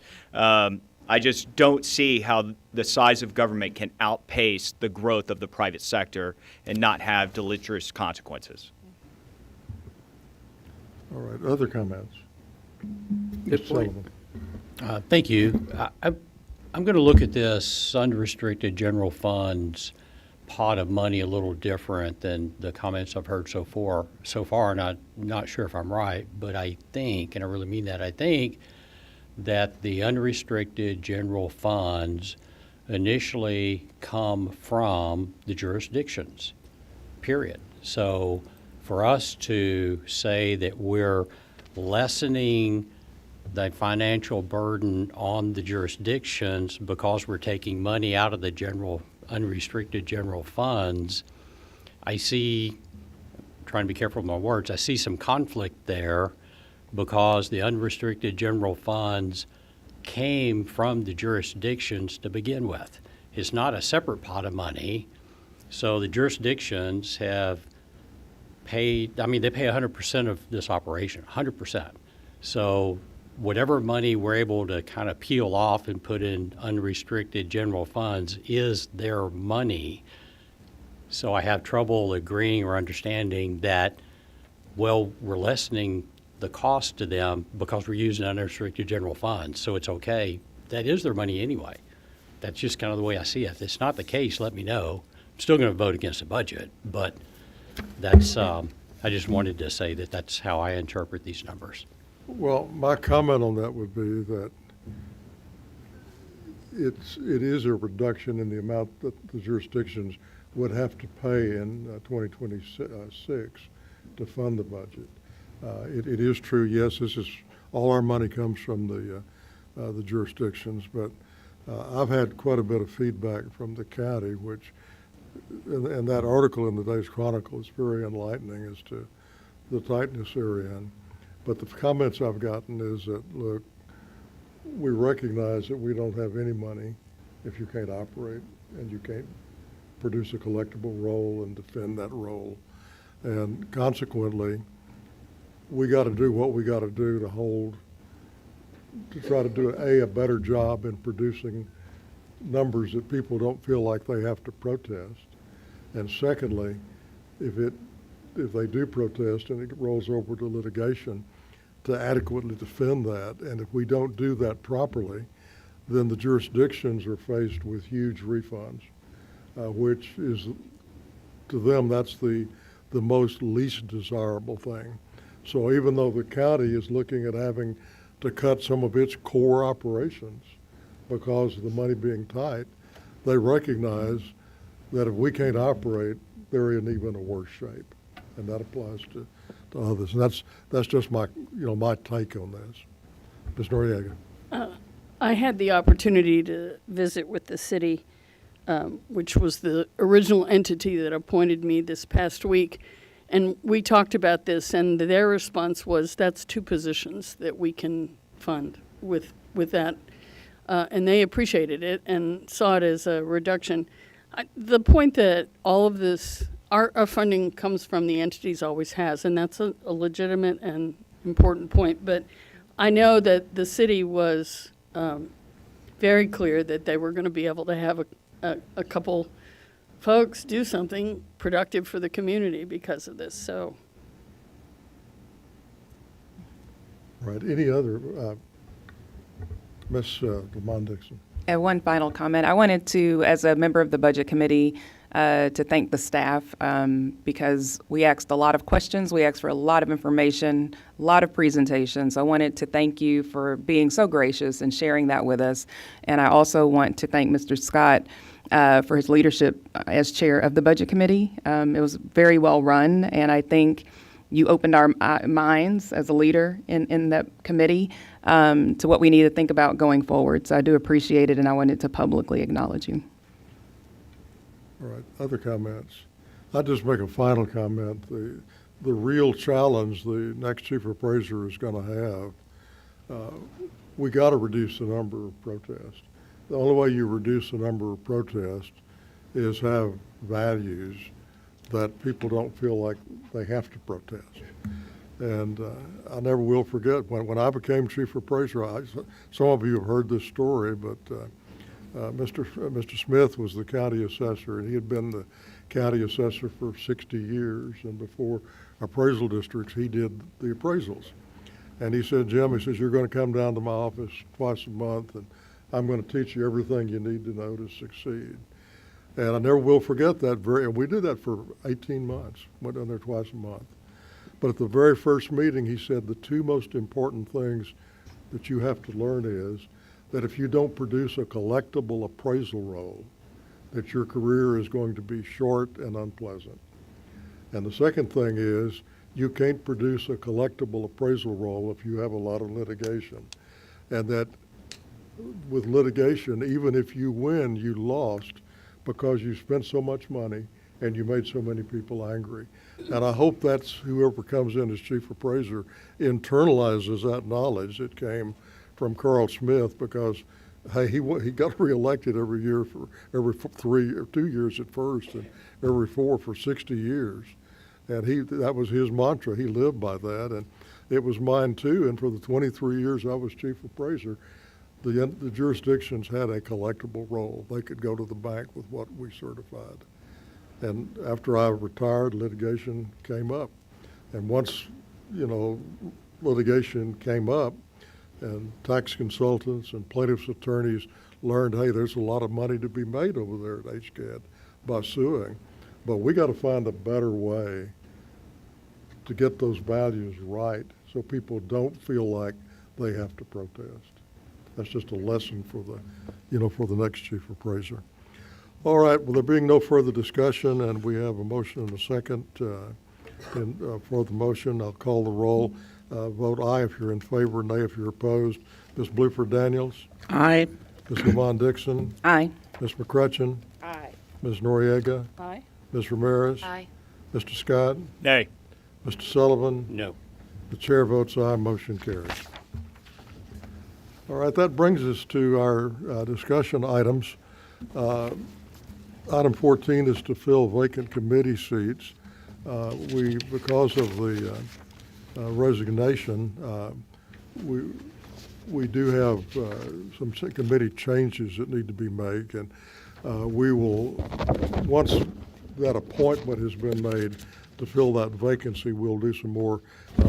I just don't see how the size of government can outpace the growth of the private sector and not have deleterious consequences. All right, other comments? Good Mr. point. Sullivan. Thank you. I'm going to look at this unrestricted general funds pot of money a little different than the comments I've heard so far, and I'm not sure if I'm right, but I think, and I really mean that, I think that the unrestricted general funds initially come from the jurisdictions, period. So for us to say that we're lessening the financial burden on the jurisdictions because we're taking money out of the unrestricted general funds, I see, trying to be careful with my words, I see some conflict there because the unrestricted general funds came from the jurisdictions to begin with. It's not a separate pot of money. So the jurisdictions have paid, they pay 100% of this operation, 100%. So whatever money we're able to kind of peel off and put in unrestricted general funds is their money. So I have trouble agreeing or understanding that, well, we're lessening the cost to them because we're using unrestricted general funds, so it's okay. That is their money anyway. That's just kind of the way I see it. If it's not the case, let me know. I'm still going to vote against the budget, but that's, I just wanted to say that that's how I interpret these numbers. Well, my comment on that would be that it is a reduction in the amount that the jurisdictions would have to pay in 2026 to fund the budget. It is true, yes, this is, all our money comes from the jurisdictions, but I've had quite a bit of feedback from the county, which, and that article in the Day's Chronicle is very enlightening as to the tightness they're in. But the comments I've gotten is that, look, we recognize that we don't have any money if you can't operate and you can't produce a collectible roll and defend that roll. And consequently, we got to do what we got to do to try to do a better job in producing numbers that people don't feel like they have to protest. And secondly, if they do protest and it rolls over to litigation, to adequately defend that. And if we don't do that properly, then the jurisdictions are faced with huge refunds, which is, to them, that's the most least desirable thing. So even though the county is looking at having to cut some of its core operations because of the money being tight, they recognize that if we can't operate, they're in even a worse shape. And that applies to others. And that's just my take on this. Ms. Noriega. I had the opportunity to visit with the city, which was the original entity that appointed me this past week. And we talked about this, and their response was, that's 2 positions that we can fund with that. And they appreciated it and saw it as a reduction. The point that all of this, our funding comes from the entities, always has, and that's a legitimate and important point. But I know that the city was very clear that they were going to be able to have a couple folks do something productive for the community because of this. So, Right. Any other, Ms. Lamont Dixon? One final comment. I wanted to, as a member of the Budget Committee, to thank the staff because we asked a lot of questions. We asked for a lot of information, a lot of presentations. I wanted to thank you for being so gracious and sharing that with us. And I also want to thank Mr. Scott for his leadership as chair of the Budget Committee. It was very well run, and I think you opened our minds as a leader in that committee to what we need to think about going forward. So I do appreciate it, and I wanted to publicly acknowledge you. All right, other comments? I'll just make a final comment. The real challenge the next chief appraiser is going to have, we got to reduce the number of protests. The only way you reduce the number of protests is have values that people don't feel like they have to protest. And I never will forget, when I became chief appraiser, some of you have heard this story, but Mr. Smith was the county assessor, and he had been the county assessor for 60 years, and before appraisal districts, he did the appraisals. And he said, Jim, he says, you're going to come down to my office twice a month, and I'm going to teach you everything you need to know to succeed. And I never will forget that. And we did that for 18 months, went down there twice a month. But at the very first meeting, he said the 2 most important things that you have to learn is that if you don't produce a collectible appraisal roll, that your career is going to be short and unpleasant. And the second thing is you can't produce a collectible appraisal roll if you have a lot of litigation. And that with litigation, even if you win, you lost because you spent so much money and you made so many people angry. And I hope that's whoever comes in as chief appraiser internalizes that knowledge that came from Carl Smith, because hey, he got reelected every year for every 3 or 2 years at first, and every 4 for 60 years. And that was his mantra. He lived by that, and it was mine too. And for the 23 years I was chief appraiser, the jurisdictions had a collectible roll. They could go to the bank with what we certified. And after I retired, litigation came up. And once, litigation came up and tax consultants and plaintiffs' attorneys learned, hey, there's a lot of money to be made over there at HCAD by suing. But we got to find a better way to get those values right so people don't feel like they have to protest. That's just a lesson for the next chief appraiser. All right, well, there being no further discussion, and we have a motion and a second for the motion, I'll call the roll. Vote aye if you're in favor, nay if you're opposed. Ms. Bluford Daniels? Aye. Ms. Lavon Dixon? Aye. Ms. McCrutcheon? Aye. Ms. Noriega? Aye. Ms. Ramirez? Aye. Mr. Scott? Nay. Mr. Sullivan? No. The chair votes aye, motion carries. All right, that brings us to our discussion items. Item 14 is to fill vacant committee seats. Because of the resignation, we do have some committee changes that need to be made, and we will, once that appointment has been made to fill that vacancy, we'll do some more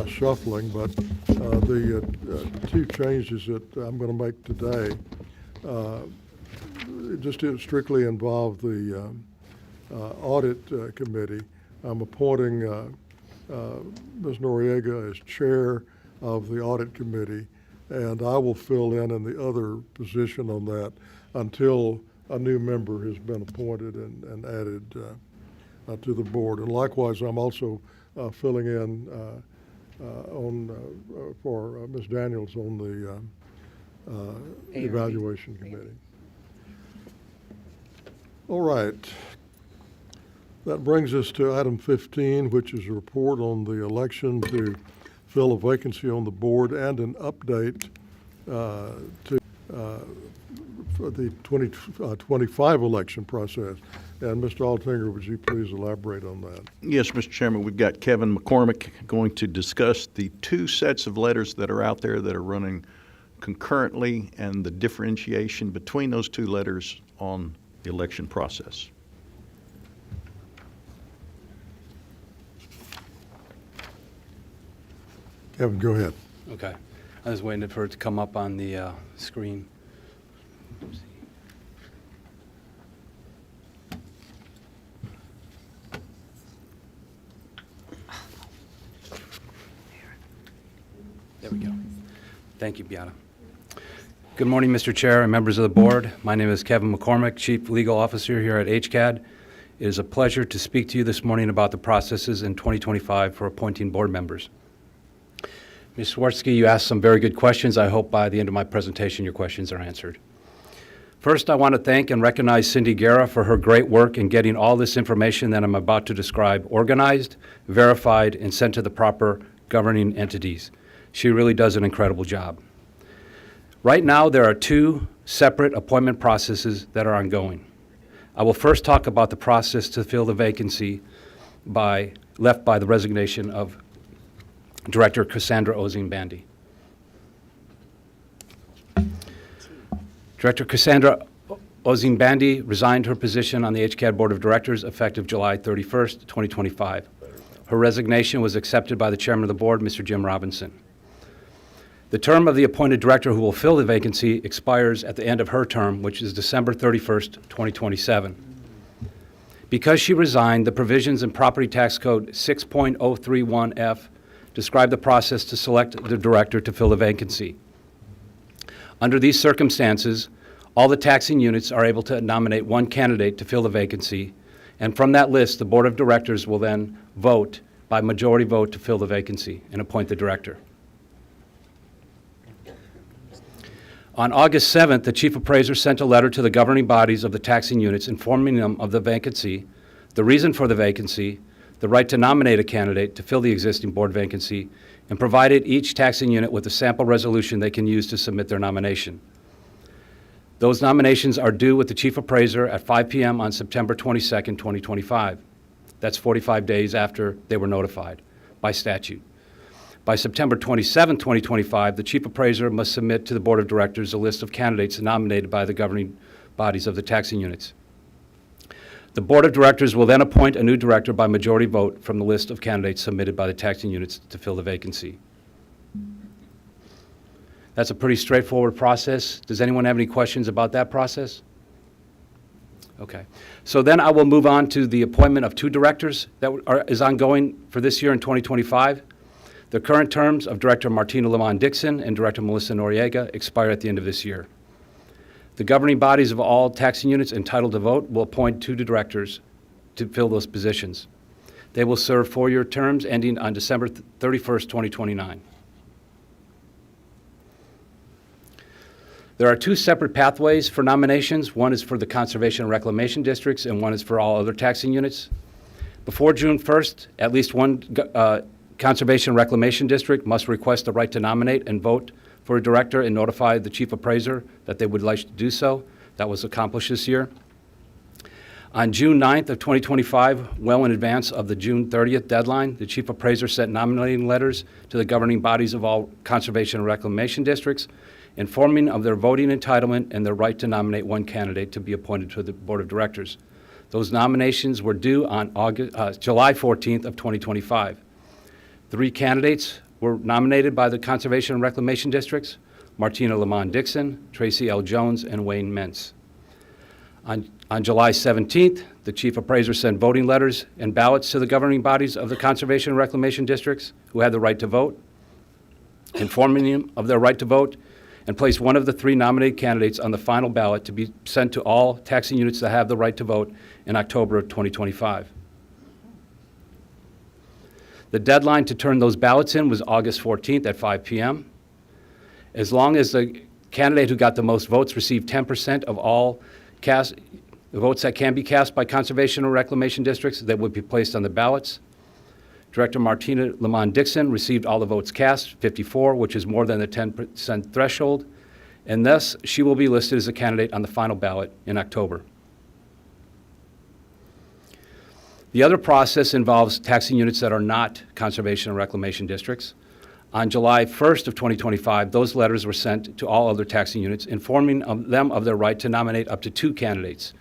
shuffling. But the two changes that I'm going to make today just strictly involve the audit committee. I'm appointing Ms. Noriega as chair of the audit committee, and I will fill in the other position on that until a new member has been appointed and added to the board. And likewise, I'm also filling in for Ms. Daniels on the evaluation committee. All right. That brings us to item 15, which is a report on the election to fill a vacancy on the board and an update for the 2025 election process. And Mr. Altinger, would you please elaborate on that? Yes, Mr. Chairman, we've got Kevin McCormick going to discuss the two sets of letters that are out there that are running concurrently and the differentiation between those two letters on the election process. Kevin, go ahead. Okay. I was waiting for it to come up on the screen. There we go. Thank you, Beata. Good morning, Mr. Chair and members of the board. My name is Kevin McCormick, Chief Legal Officer here at HCAD. It is a pleasure to speak to you this morning about the processes in 2025 for appointing board members. Ms. Swartzky, you asked some very good questions. I hope by the end of my presentation your questions are answered. First, I want to thank and recognize Cindy Guerra for her great work in getting all this information that I'm about to describe organized, verified, and sent to the proper governing entities. She really does an incredible job. Right now, there are two separate appointment processes that are ongoing. I will first talk about the process to fill the vacancy left by the resignation of Director Cassandra Ozing-Bandy. Director Cassandra Ozing-Bandy resigned her position on the HCAD Board of Directors effective July 31st, 2025. Her resignation was accepted by the Chairman of the Board, Mr. Jim Robinson. The term of the appointed director who will fill the vacancy expires at the end of her term, which is December 31st, 2027. Because she resigned, the provisions in Property Tax Code 6.031F describe the process to select the director to fill the vacancy. Under these circumstances, all the taxing units are able to nominate one candidate to fill the vacancy, and from that list, the Board of Directors will then vote by majority vote to fill the vacancy and appoint the director. On August 7th, the Chief Appraiser sent a letter to the governing bodies of the taxing units informing them of the vacancy, the reason for the vacancy, the right to nominate a candidate to fill the existing board vacancy, and provided each taxing unit with a sample resolution they can use to submit their nomination. Those nominations are due with the Chief Appraiser at 5 p.m. on September 22nd, 2025. That's 45 days after they were notified by statute. By September 27, 2025, the Chief Appraiser must submit to the Board of Directors a list of candidates nominated by the governing bodies of the taxing units. The Board of Directors will then appoint a new director by majority vote from the list of candidates submitted by the taxing units to fill the vacancy. That's a pretty straightforward process. Does anyone have any questions about that process? Okay. So then I will move on to the appointment of 2 directors that is ongoing for this year in 2025. The current terms of Director Martina Lamont Dixon and Director Melissa Noriega expire at the end of this year. The governing bodies of all taxing units entitled to vote will appoint 2 directors to fill those positions. They will serve 4-year terms ending on December 31st, 2029. There are 2 separate pathways for nominations. One is for the Conservation and Reclamation Districts, and one is for all other taxing units. Before June 1st, at least one Conservation and Reclamation District must request the right to nominate and vote for a director and notify the Chief Appraiser that they would like to do so. That was accomplished this year. On June 9th of 2025, well in advance of the June 30th deadline, the Chief Appraiser sent nominating letters to the governing bodies of all Conservation and Reclamation Districts, informing of their voting entitlement and their right to nominate one candidate to be appointed to the Board of Directors. Those nominations were due on July 14th of 2025. 3 candidates were nominated by the Conservation and Reclamation Districts: Martina Lamont Dixon, Tracy L. Jones, and Wayne Mentz. On July 17th, the Chief Appraiser sent voting letters and ballots to the governing bodies of the Conservation and Reclamation Districts who had the right to vote, informing them of their right to vote, and placed one of the 3 nominated candidates on the final ballot to be sent to all taxing units that have the right to vote in October of 2025. The deadline to turn those ballots in was August 14th at 5 p.m. As long as the candidate who got the most votes received 10% of all the votes that can be cast by Conservation or Reclamation Districts, that would be placed on the ballots. Director Martina Lamont Dixon received all the votes cast, 54, which is more than the 10% threshold, and thus she will be listed as a candidate on the final ballot in October. The other process involves taxing units that are not Conservation and Reclamation Districts. On July 1st of 2025, those letters were sent to all other taxing units, informing them of their right to nominate up to 2 candidates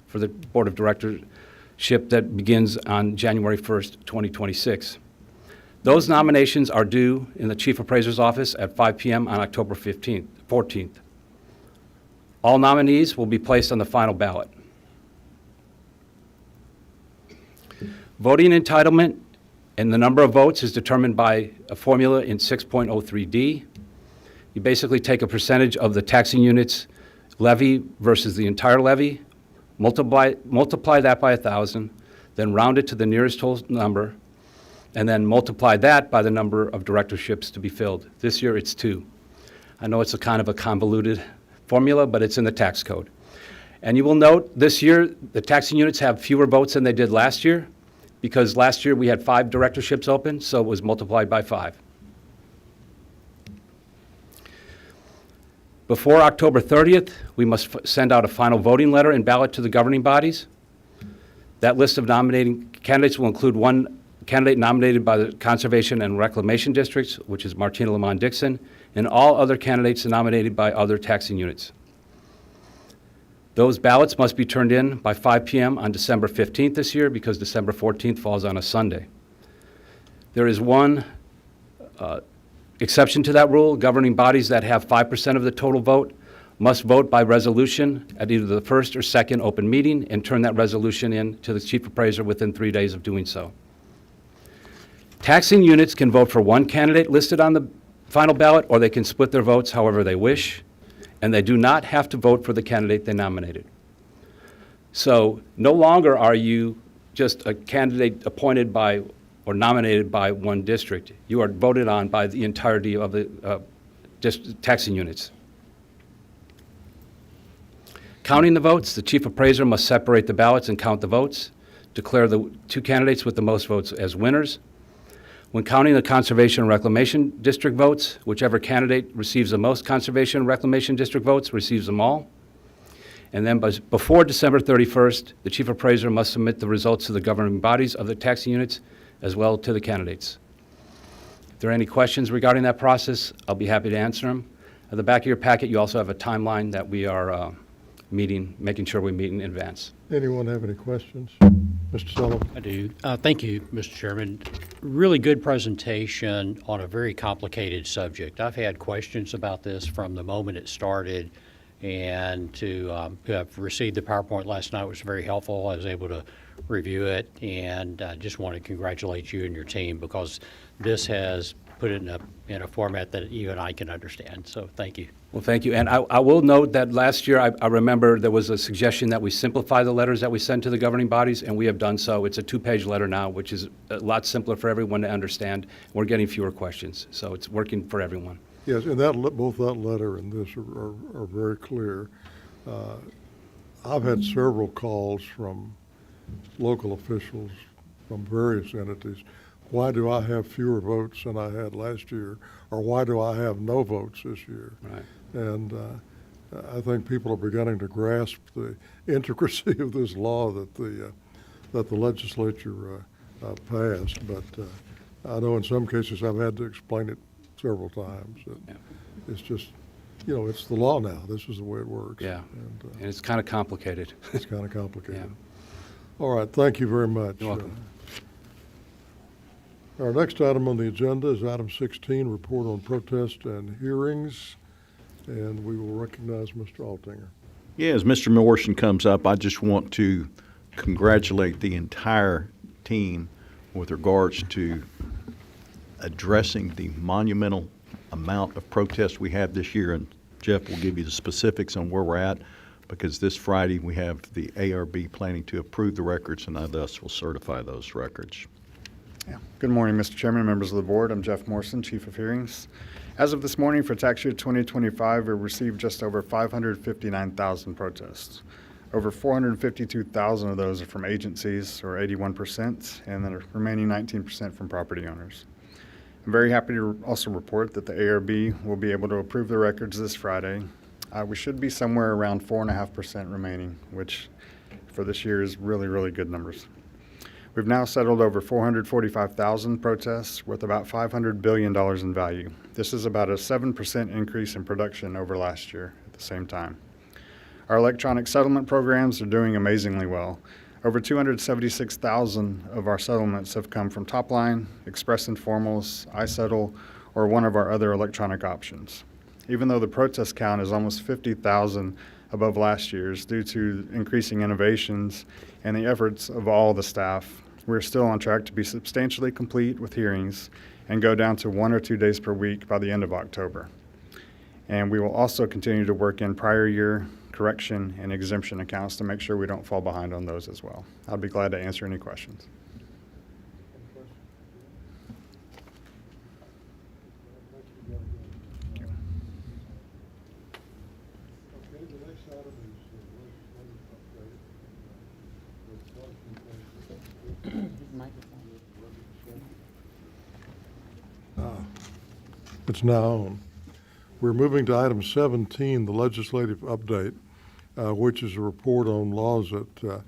for the Board of Directors that begins on January 1st, 2026. Those nominations are due in the Chief Appraiser's office at 5 p.m. on October 14th. All nominees will be placed on the final ballot. Voting entitlement and the number of votes is determined by a formula in 6.03D. You basically take a percentage of the taxing unit's levy versus the entire levy, multiply that by 1,000, then round it to the nearest whole number, and then multiply that by the number of directorships to be filled. This year it's 2. I know it's a kind of a convoluted formula, but it's in the tax code. And you will note this year the taxing units have fewer votes than they did last year, because last year we had 5 directorships open, so it was multiplied by 5. Before October 30th, we must send out a final voting letter and ballot to the governing bodies. That list of nominating candidates will include one candidate nominated by the Conservation and Reclamation Districts, which is Martina Lamont Dixon, and all other candidates nominated by other taxing units. Those ballots must be turned in by 5 p.m. on December 15th this year, because December 14th falls on a Sunday. There is one exception to that rule. Governing bodies that have 5% of the total vote must vote by resolution at either the first or second open meeting and turn that resolution in to the Chief Appraiser within 3 days of doing so. Taxing units can vote for one candidate listed on the final ballot, or they can split their votes however they wish, and they do not have to vote for the candidate they nominated. So no longer are you just a candidate appointed by or nominated by one district. You are voted on by the entirety of the taxing units. Counting the votes, the Chief Appraiser must separate the ballots and count the votes, declare the 2 candidates with the most votes as winners. When counting the Conservation and Reclamation District votes, whichever candidate receives the most Conservation and Reclamation District votes receives them all. And then before December 31st, the Chief Appraiser must submit the results to the governing bodies of the taxing units as well to the candidates. If there are any questions regarding that process, I'll be happy to answer them. At the back of your packet, you also have a timeline that we are making sure we meet in advance. Anyone have any questions? Mr. Sullivan? I do. Thank you, Mr. Chairman. really good presentation on a very complicated subject. I've had questions about this from the moment it started, and to have received the PowerPoint last night was very helpful. I was able to review it, and I just want to congratulate you and your team, because this has put it in a format that even I can understand. So thank you. Well, thank you. And I will note that last year, I remember there was a suggestion that we simplify the letters that we send to the governing bodies, and we have done so. It's a 2-page letter now, which is a lot simpler for everyone to understand. We're getting fewer questions, so it's working for everyone. Yes, and both that letter and this are very clear. I've had several calls from local officials from various entities. Why do I have fewer votes than I had last year? Or why do I have no votes this year? Right. And I think people are beginning to grasp the intricacy of this law that the legislature passed. But I know in some cases I've had to explain it several times. Yeah. It's just, it's the law now. This is the way it works. Yeah, And and it's kind of complicated. it's kind of complicated. Yeah. All right, thank you very much. You're welcome. Our next item on the agenda is item 16, report on protest and hearings. And we will recognize Mr. Altinger. Yeah, as Mr. Morrison comes up, I just want to congratulate the entire team with regards to addressing the monumental amount of protests we have this year. And Jeff will give you the specifics on where we're at, because this Friday we have the ARB planning to approve the records, and I thus will certify those records. Yeah. Good morning, Mr. Chairman and members of the board. I'm Jeff Morrison, Chief of Hearings. As of this morning for tax year 2025, we received just over 559,000 protests. Over 452,000 of those are from agencies, or 81%, and then the remaining 19% from property owners. I'm very happy to also report that the ARB will be able to approve the records this Friday. We should be somewhere around 4.5% remaining, which for this year is really, really good numbers. We've now settled over 445,000 protests worth about $500 billion in value. This is about a 7% increase in production over last year at the same time. Our electronic settlement programs are doing amazingly well. Over 276,000 of our settlements have come from Topline, Express Informals, iSettle, or one of our other electronic options. Even though the protest count is almost 50,000 above last year's due to increasing innovations and the efforts of all the staff, we're still on track to be substantially complete with hearings and go down to 1 or 2 days per week by the end of October. And we will also continue to work in prior year correction and exemption accounts to make sure we don't fall behind on those as well. I'll be glad to answer any questions. It's now on. We're moving to item 17, the legislative update, which is a report on laws that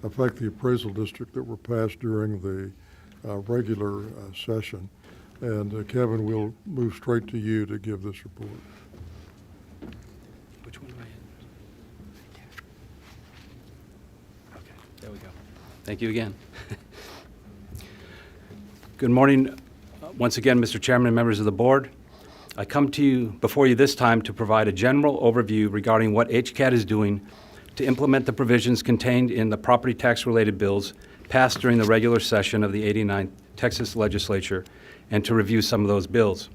affect the appraisal district that were passed during the regular session. And Kevin, we'll move straight to you to give this report. Which one am I in? Okay, there we go. Thank you again. Good morning, once again, Mr. Chairman and members of the board. I come to you before you this time to provide a general overview regarding what HCAD is doing to implement the provisions contained in the property tax-related bills passed during the regular session of the 89th Texas Legislature, and to review some of those bills.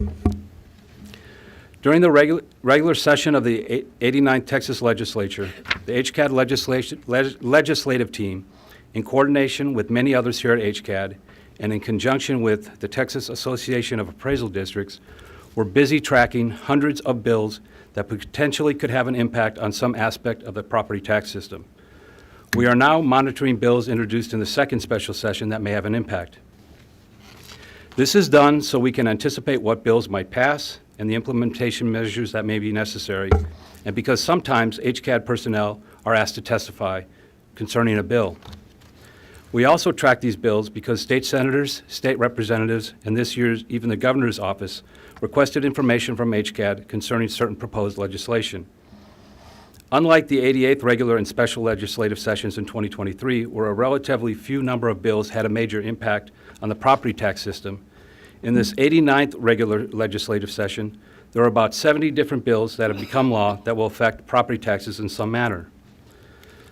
During the regular session of the 89th Texas Legislature, the HCAD legislative team, in coordination with many others here at HCAD, and in conjunction with the Texas Association of Appraisal Districts, we're busy tracking hundreds of bills that potentially could have an impact on some aspect of the property tax system. We are now monitoring bills introduced in the second special session that may have an impact. This is done so we can anticipate what bills might pass and the implementation measures that may be necessary, and because sometimes HCAD personnel are asked to testify concerning a bill. We also track these bills because state senators, state representatives, and this year's even the governor's office requested information from HCAD concerning certain proposed legislation. Unlike the 88th regular and special legislative sessions in 2023, where a relatively few number of bills had a major impact on the property tax system, in this 89th regular legislative session, there are about 70 different bills that have become law that will affect property taxes in some manner.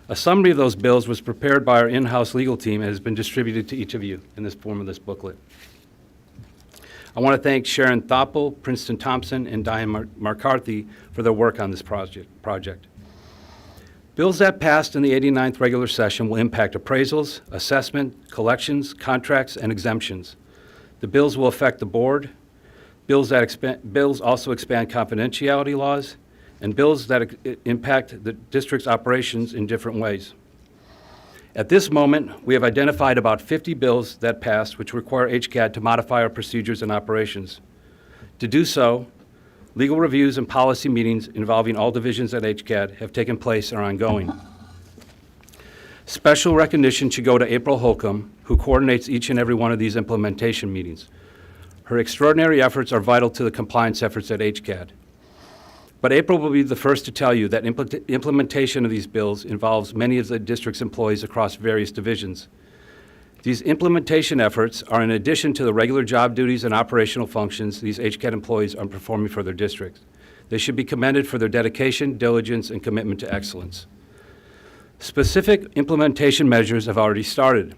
A summary of those bills was prepared by our in-house legal team and has been distributed to each of you in this form of this booklet. I want to thank Sharon Thoppel, Princeton Thompson, and Diane McCarthy for their work on this project. Bills that passed in the 89th regular session will impact appraisals, assessment, collections, contracts, and exemptions. The bills will affect the board. Bills also expand confidentiality laws, and bills that impact the district's operations in different ways. At this moment, we have identified about 50 bills that passed which require HCAD to modify our procedures and operations. To do so, legal reviews and policy meetings involving all divisions at HCAD have taken place and are ongoing. Special recognition should go to April Holcomb, who coordinates each and every one of these implementation meetings. Her extraordinary efforts are vital to the compliance efforts at HCAD. But April will be the first to tell you that implementation of these bills involves many of the district's employees across various divisions. These implementation efforts are in addition to the regular job duties and operational functions these HCAD employees are performing for their districts. They should be commended for their dedication, diligence, and commitment to excellence. Specific implementation measures have already started.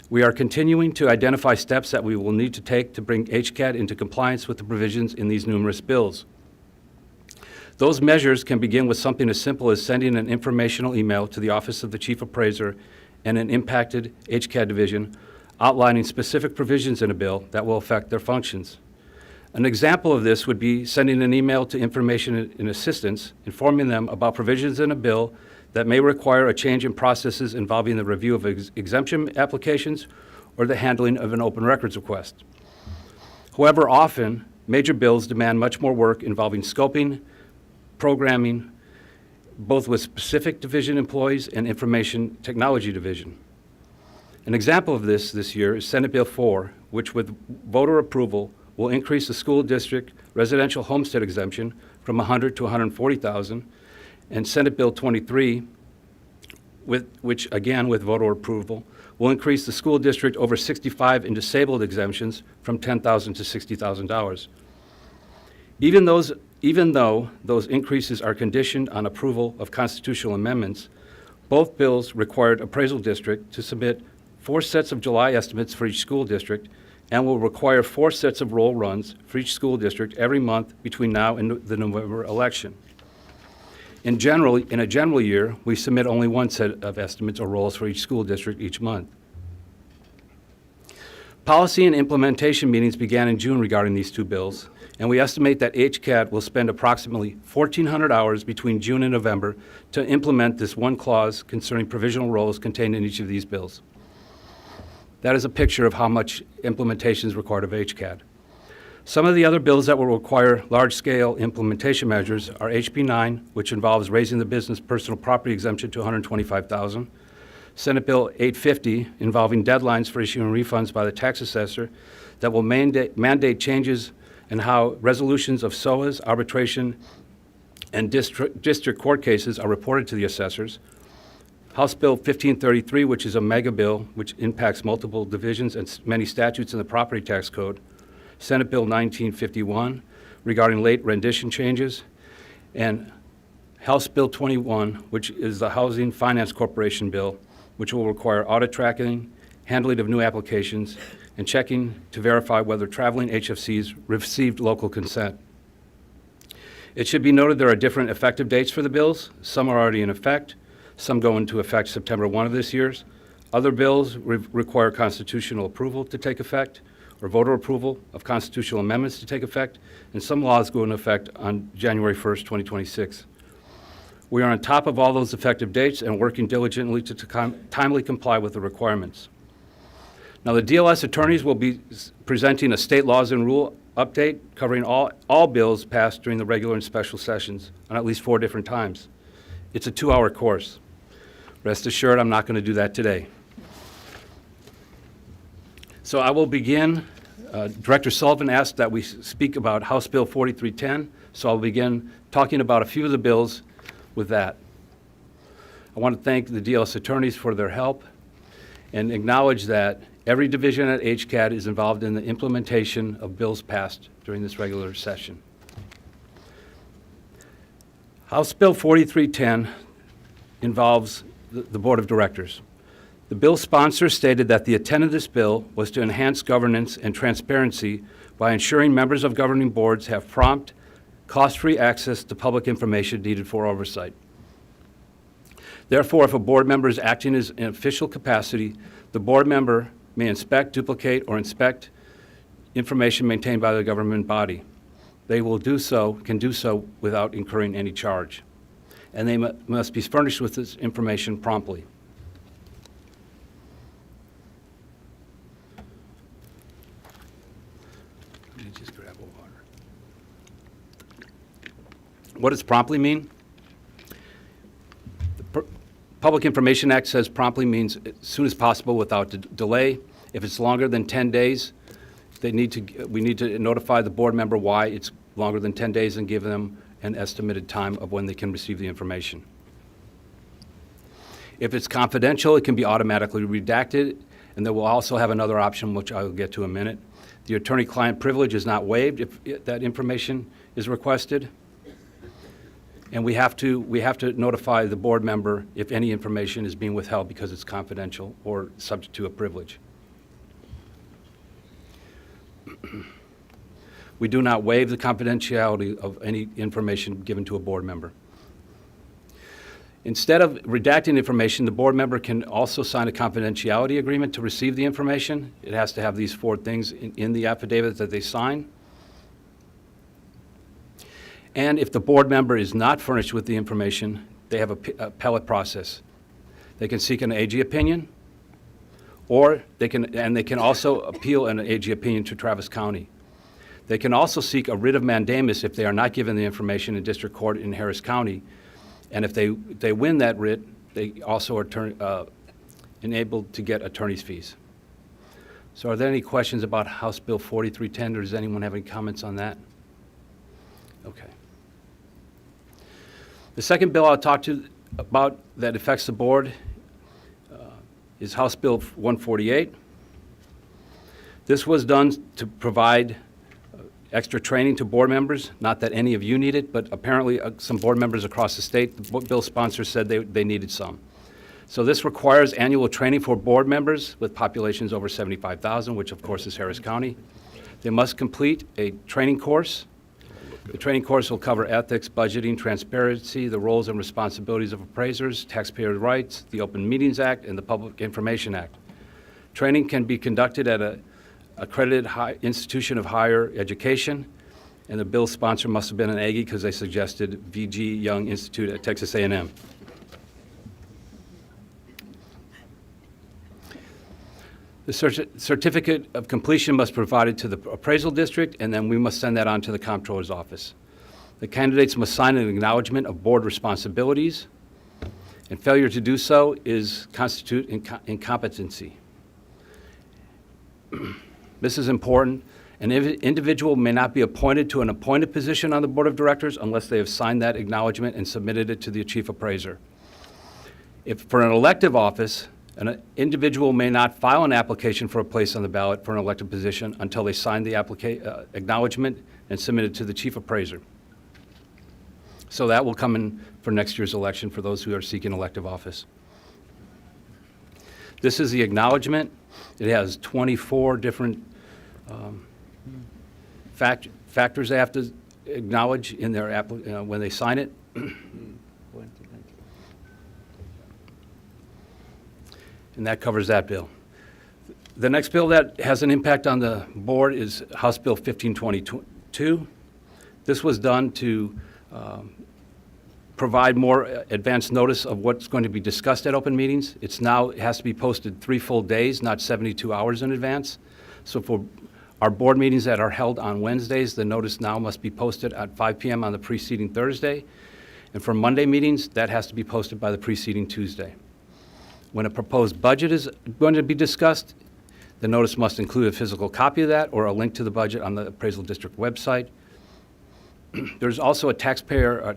We are continuing to identify steps that we will need to take to bring HCAD into compliance with the provisions in these numerous bills. Those measures can begin with something as simple as sending an informational email to the Office of the Chief Appraiser and an impacted HCAD division outlining specific provisions in a bill that will affect their functions. An example of this would be sending an email to Information and Assistance informing them about provisions in a bill that may require a change in processes involving the review of exemption applications or the handling of an open records request. However, often, major bills demand much more work involving scoping, programming, both with specific division employees and information technology division. An example of this year is Senate Bill 4, which with voter approval will increase the school district residential homestead exemption from $100,000 to $140,000, and Senate Bill 23, which again with voter approval, will increase the school district over 65 and disabled exemptions from $10,000 to $60,000. Even though those increases are conditioned on approval of constitutional amendments, both bills required appraisal district to submit 4 sets of July estimates for each school district and will require 4 sets of roll runs for each school district every month between now and the November election. In a general year, we submit only 1 set of estimates or rolls for each school district each month. Policy and implementation meetings began in June regarding these 2 bills, and we estimate that HCAD will spend approximately 1,400 hours between June and November to implement this 1 clause concerning provisional roles contained in each of these bills. That is a picture of how much implementation is required of HCAD. Some of the other bills that will require large-scale implementation measures are HB 9, which involves raising the business personal property exemption to $125,000, Senate Bill 850, involving deadlines for issuing refunds by the tax assessor that will mandate changes in how resolutions of SOAs, arbitration, and district court cases are reported to the assessors, House Bill 1533, which is a mega bill which impacts multiple divisions and many statutes in the property tax code, Senate Bill 1951, regarding late rendition changes, and House Bill 21, which is the Housing Finance Corporation bill, which will require audit tracking, handling of new applications, and checking to verify whether traveling HFCs received local consent. It should be noted there are different effective dates for the bills. Some are already in effect. Some go into effect September 1 of this year. Other bills require constitutional approval to take effect or voter approval of constitutional amendments to take effect, and some laws go into effect on January 1st, 2026. We are on top of all those effective dates and working diligently to timely comply with the requirements. Now, the DLS attorneys will be presenting a state laws and rule update covering all bills passed during the regular and special sessions on at least 4 different times. It's a 2-hour course. Rest assured, I'm not going to do that today. So I will begin. Director Sullivan asked that we speak about House Bill 4310, so I'll begin talking about a few of the bills with that. I want to thank the DLS attorneys for their help and acknowledge that every division at HCAD is involved in the implementation of bills passed during this regular session. House Bill 4310 involves the Board of Directors. The bill sponsor stated that the intent of this bill was to enhance governance and transparency by ensuring members of governing boards have prompt, cost-free access to public information needed for oversight. Therefore, if a board member is acting as an official capacity, the board member may inspect, duplicate, or inspect information maintained by the government body. They can do so without incurring any charge. And they must be furnished with this information promptly. Let me just grab a water. What does promptly mean? The Public Information Act says promptly means as soon as possible without delay. If it's longer than 10 days, we need to notify the board member why it's longer than 10 days and give them an estimated time of when they can receive the information. If it's confidential, it can be automatically redacted, and then we'll also have another option, which I'll get to in a minute. The attorney-client privilege is not waived if that information is requested. And we have to notify the board member if any information is being withheld because it's confidential or subject to a privilege. We do not waive the confidentiality of any information given to a board member. Instead of redacting information, the board member can also sign a confidentiality agreement to receive the information. It has to have these 4 things in the affidavit that they sign. And if the board member is not furnished with the information, they have a appellate process. They can seek an AG opinion, or they can also appeal an AG opinion to Travis County. They can also seek a writ of mandamus if they are not given the information in district court in Harris County. And if they win that writ, they also are enabled to get attorney's fees. So are there any questions about House Bill 4310, or does anyone have any comments on that? Okay. The second bill I'll talk to about that affects the board is House Bill 148. This was done to provide extra training to board members. Not that any of you need it, but apparently some board members across the state, the bill sponsor said they needed some. So this requires annual training for board members with populations over 75,000, which of course is Harris County. They must complete a training course. The training course will cover ethics, budgeting, transparency, the roles and responsibilities of appraisers, taxpayer rights, the Open Meetings Act, and the Public Information Act. Training can be conducted at an accredited institution of higher education, and the bill sponsor must have been an Aggie because they suggested VG Young Institute at Texas A&M. The certificate of completion must be provided to the appraisal district, and then we must send that on to the comptroller's office. The candidates must sign an acknowledgement of board responsibilities, and failure to do so constitute incompetency. This is important. An individual may not be appointed to an appointed position on the board of directors unless they have signed that acknowledgement and submitted it to the chief appraiser. If for an elective office, an individual may not file an application for a place on the ballot for an elected position until they sign the acknowledgement and submit it to the chief appraiser. So that will come in for next year's election for those who are seeking elective office. This is the acknowledgement. It has 24 different factors they have to acknowledge in their when they sign it. And that covers that bill. The next bill that has an impact on the board is House Bill 1522. This was done to provide more advance notice of what's going to be discussed at open meetings. It has to be posted 3 full days, not 72 hours in advance. So for our board meetings that are held on Wednesdays, the notice now must be posted at 5 p.m. on the preceding Thursday. And for Monday meetings, that has to be posted by the preceding Tuesday. When a proposed budget is going to be discussed, the notice must include a physical copy of that or a link to the budget on the appraisal district website. There's also a taxpayer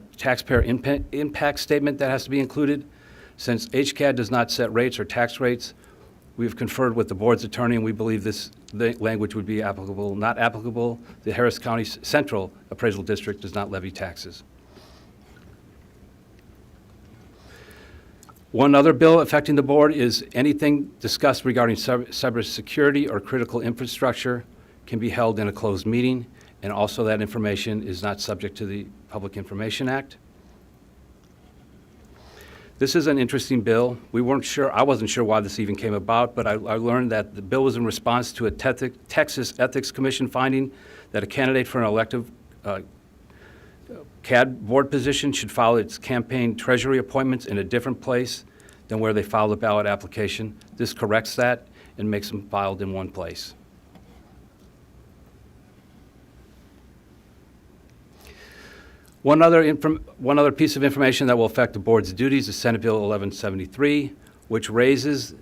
impact statement that has to be included. Since HCAD does not set rates or tax rates, we've conferred with the board's attorney, and we believe this language would be applicable, not applicable. The Harris County Central Appraisal District does not levy taxes. One other bill affecting the board is anything discussed regarding cybersecurity or critical infrastructure can be held in a closed meeting, and also that information is not subject to the Public Information Act. This is an interesting bill. I wasn't sure why this even came about, but I learned that the bill was in response to a Texas Ethics Commission finding that a candidate for an elective CAD board position should file its campaign treasury appointments in a different place than where they filed the ballot application. This corrects that and makes them filed in one place. One other piece of information that will affect the board's duties is Senate Bill 1173, which raises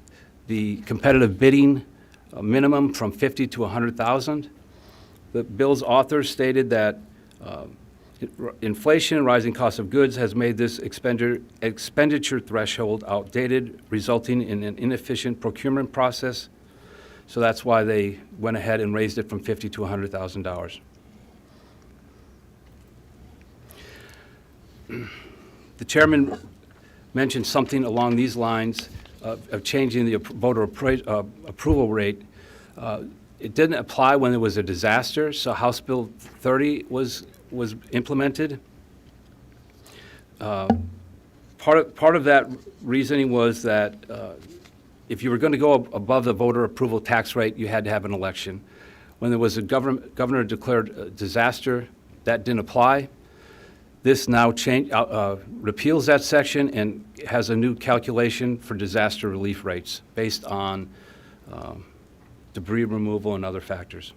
the competitive bidding minimum from 50 to 100,000. The bill's authors stated that inflation and rising cost of goods has made this expenditure threshold outdated, resulting in an inefficient procurement process. So that's why they went ahead and raised it from $50,000 to $100,000. The chairman mentioned something along these lines of changing the voter approval rate. It didn't apply when there was a disaster, so House Bill 30 was implemented. Part of that reasoning was that if you were going to go above the voter approval tax rate, you had to have an election. When there was a governor declared disaster, that didn't apply. This now repeals that section and has a new calculation for disaster relief rates based on debris removal and other factors.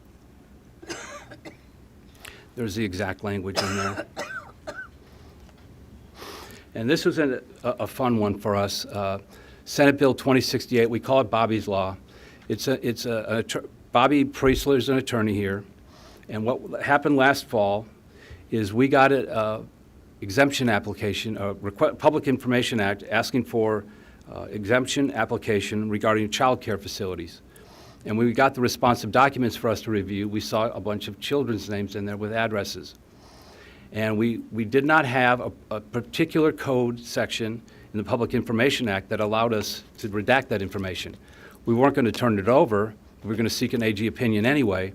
There's the exact language in there. And this was a fun one for us. Senate Bill 2068, we call it Bobby's Law. Bobby Priestler is an attorney here. And what happened last fall is we got an exemption application, Public Information Act, asking for exemption application regarding child care facilities. And when we got the responsive documents for us to review, we saw a bunch of children's names in there with addresses. And we did not have a particular code section in the Public Information Act that allowed us to redact that information. We weren't going to turn it over. We were going to seek an AG opinion anyway.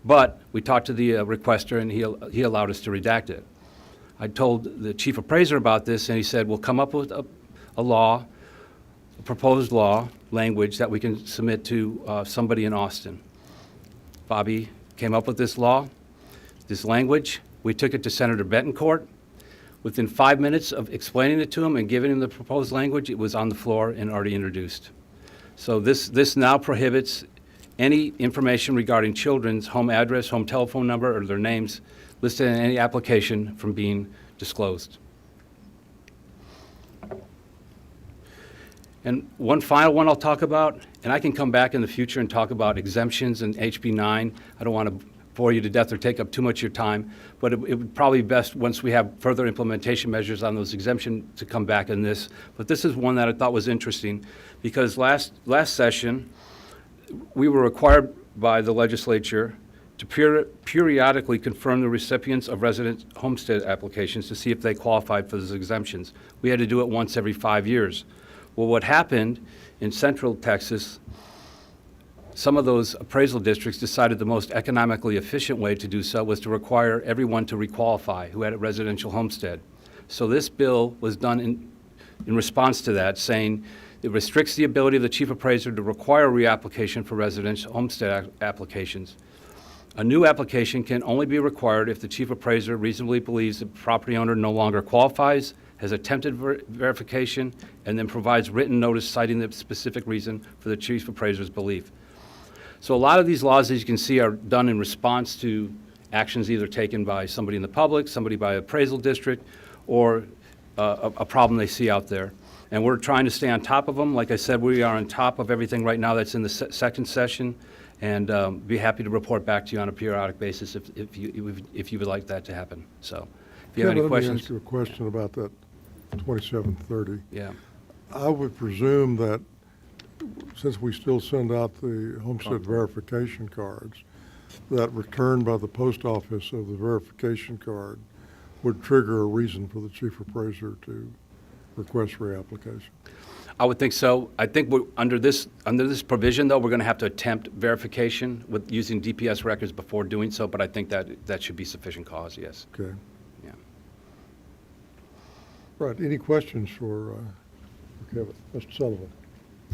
But we talked to the requester, and he allowed us to redact it. I told the chief appraiser about this, and he said, we'll come up with a law, a proposed law language that we can submit to somebody in Austin. Bobby came up with this law, this language. We took it to Senator Betancourt. Within 5 minutes of explaining it to him and giving him the proposed language, it was on the floor and already introduced. So this now prohibits any information regarding children's home address, home telephone number, or their names listed in any application from being disclosed. And one final one I'll talk about, and I can come back in the future and talk about exemptions and HB 9. I don't want to bore you to death or take up too much of your time, but it would probably be best once we have further implementation measures on those exemptions to come back in this. But this is one that I thought was interesting because last session, we were required by the legislature to periodically confirm the recipients of resident homestead applications to see if they qualified for those exemptions. We had to do it once every 5 years. Well, what happened in Central Texas, some of those appraisal districts decided the most economically efficient way to do so was to require everyone to requalify who had a residential homestead. So this bill was done in response to that, saying it restricts the ability of the chief appraiser to require reapplication for residential homestead applications. A new application can only be required if the chief appraiser reasonably believes the property owner no longer qualifies, has attempted verification, and then provides written notice citing the specific reason for the chief appraiser's belief. So a lot of these laws, as you can see, are done in response to actions either taken by somebody in the public, somebody by appraisal district, or a problem they see out there. And we're trying to stay on top of them. Like I said, we are on top of everything right now that's in the second session, and be happy to report back to you on a periodic basis if you would like that to happen. So, if you have any Kevin, let me questions. ask you a question about that 2730. Yeah. I would presume that since we still send out the homestead verification cards, that return by the post office of the verification card would trigger a reason for the chief appraiser to request reapplication. I would think so. I think under this provision, though, we're going to have to attempt verification with using DPS records before doing so, but I think that should be sufficient cause, yes. Okay. Yeah. Right. Any questions for Kevin? Mr. Sullivan?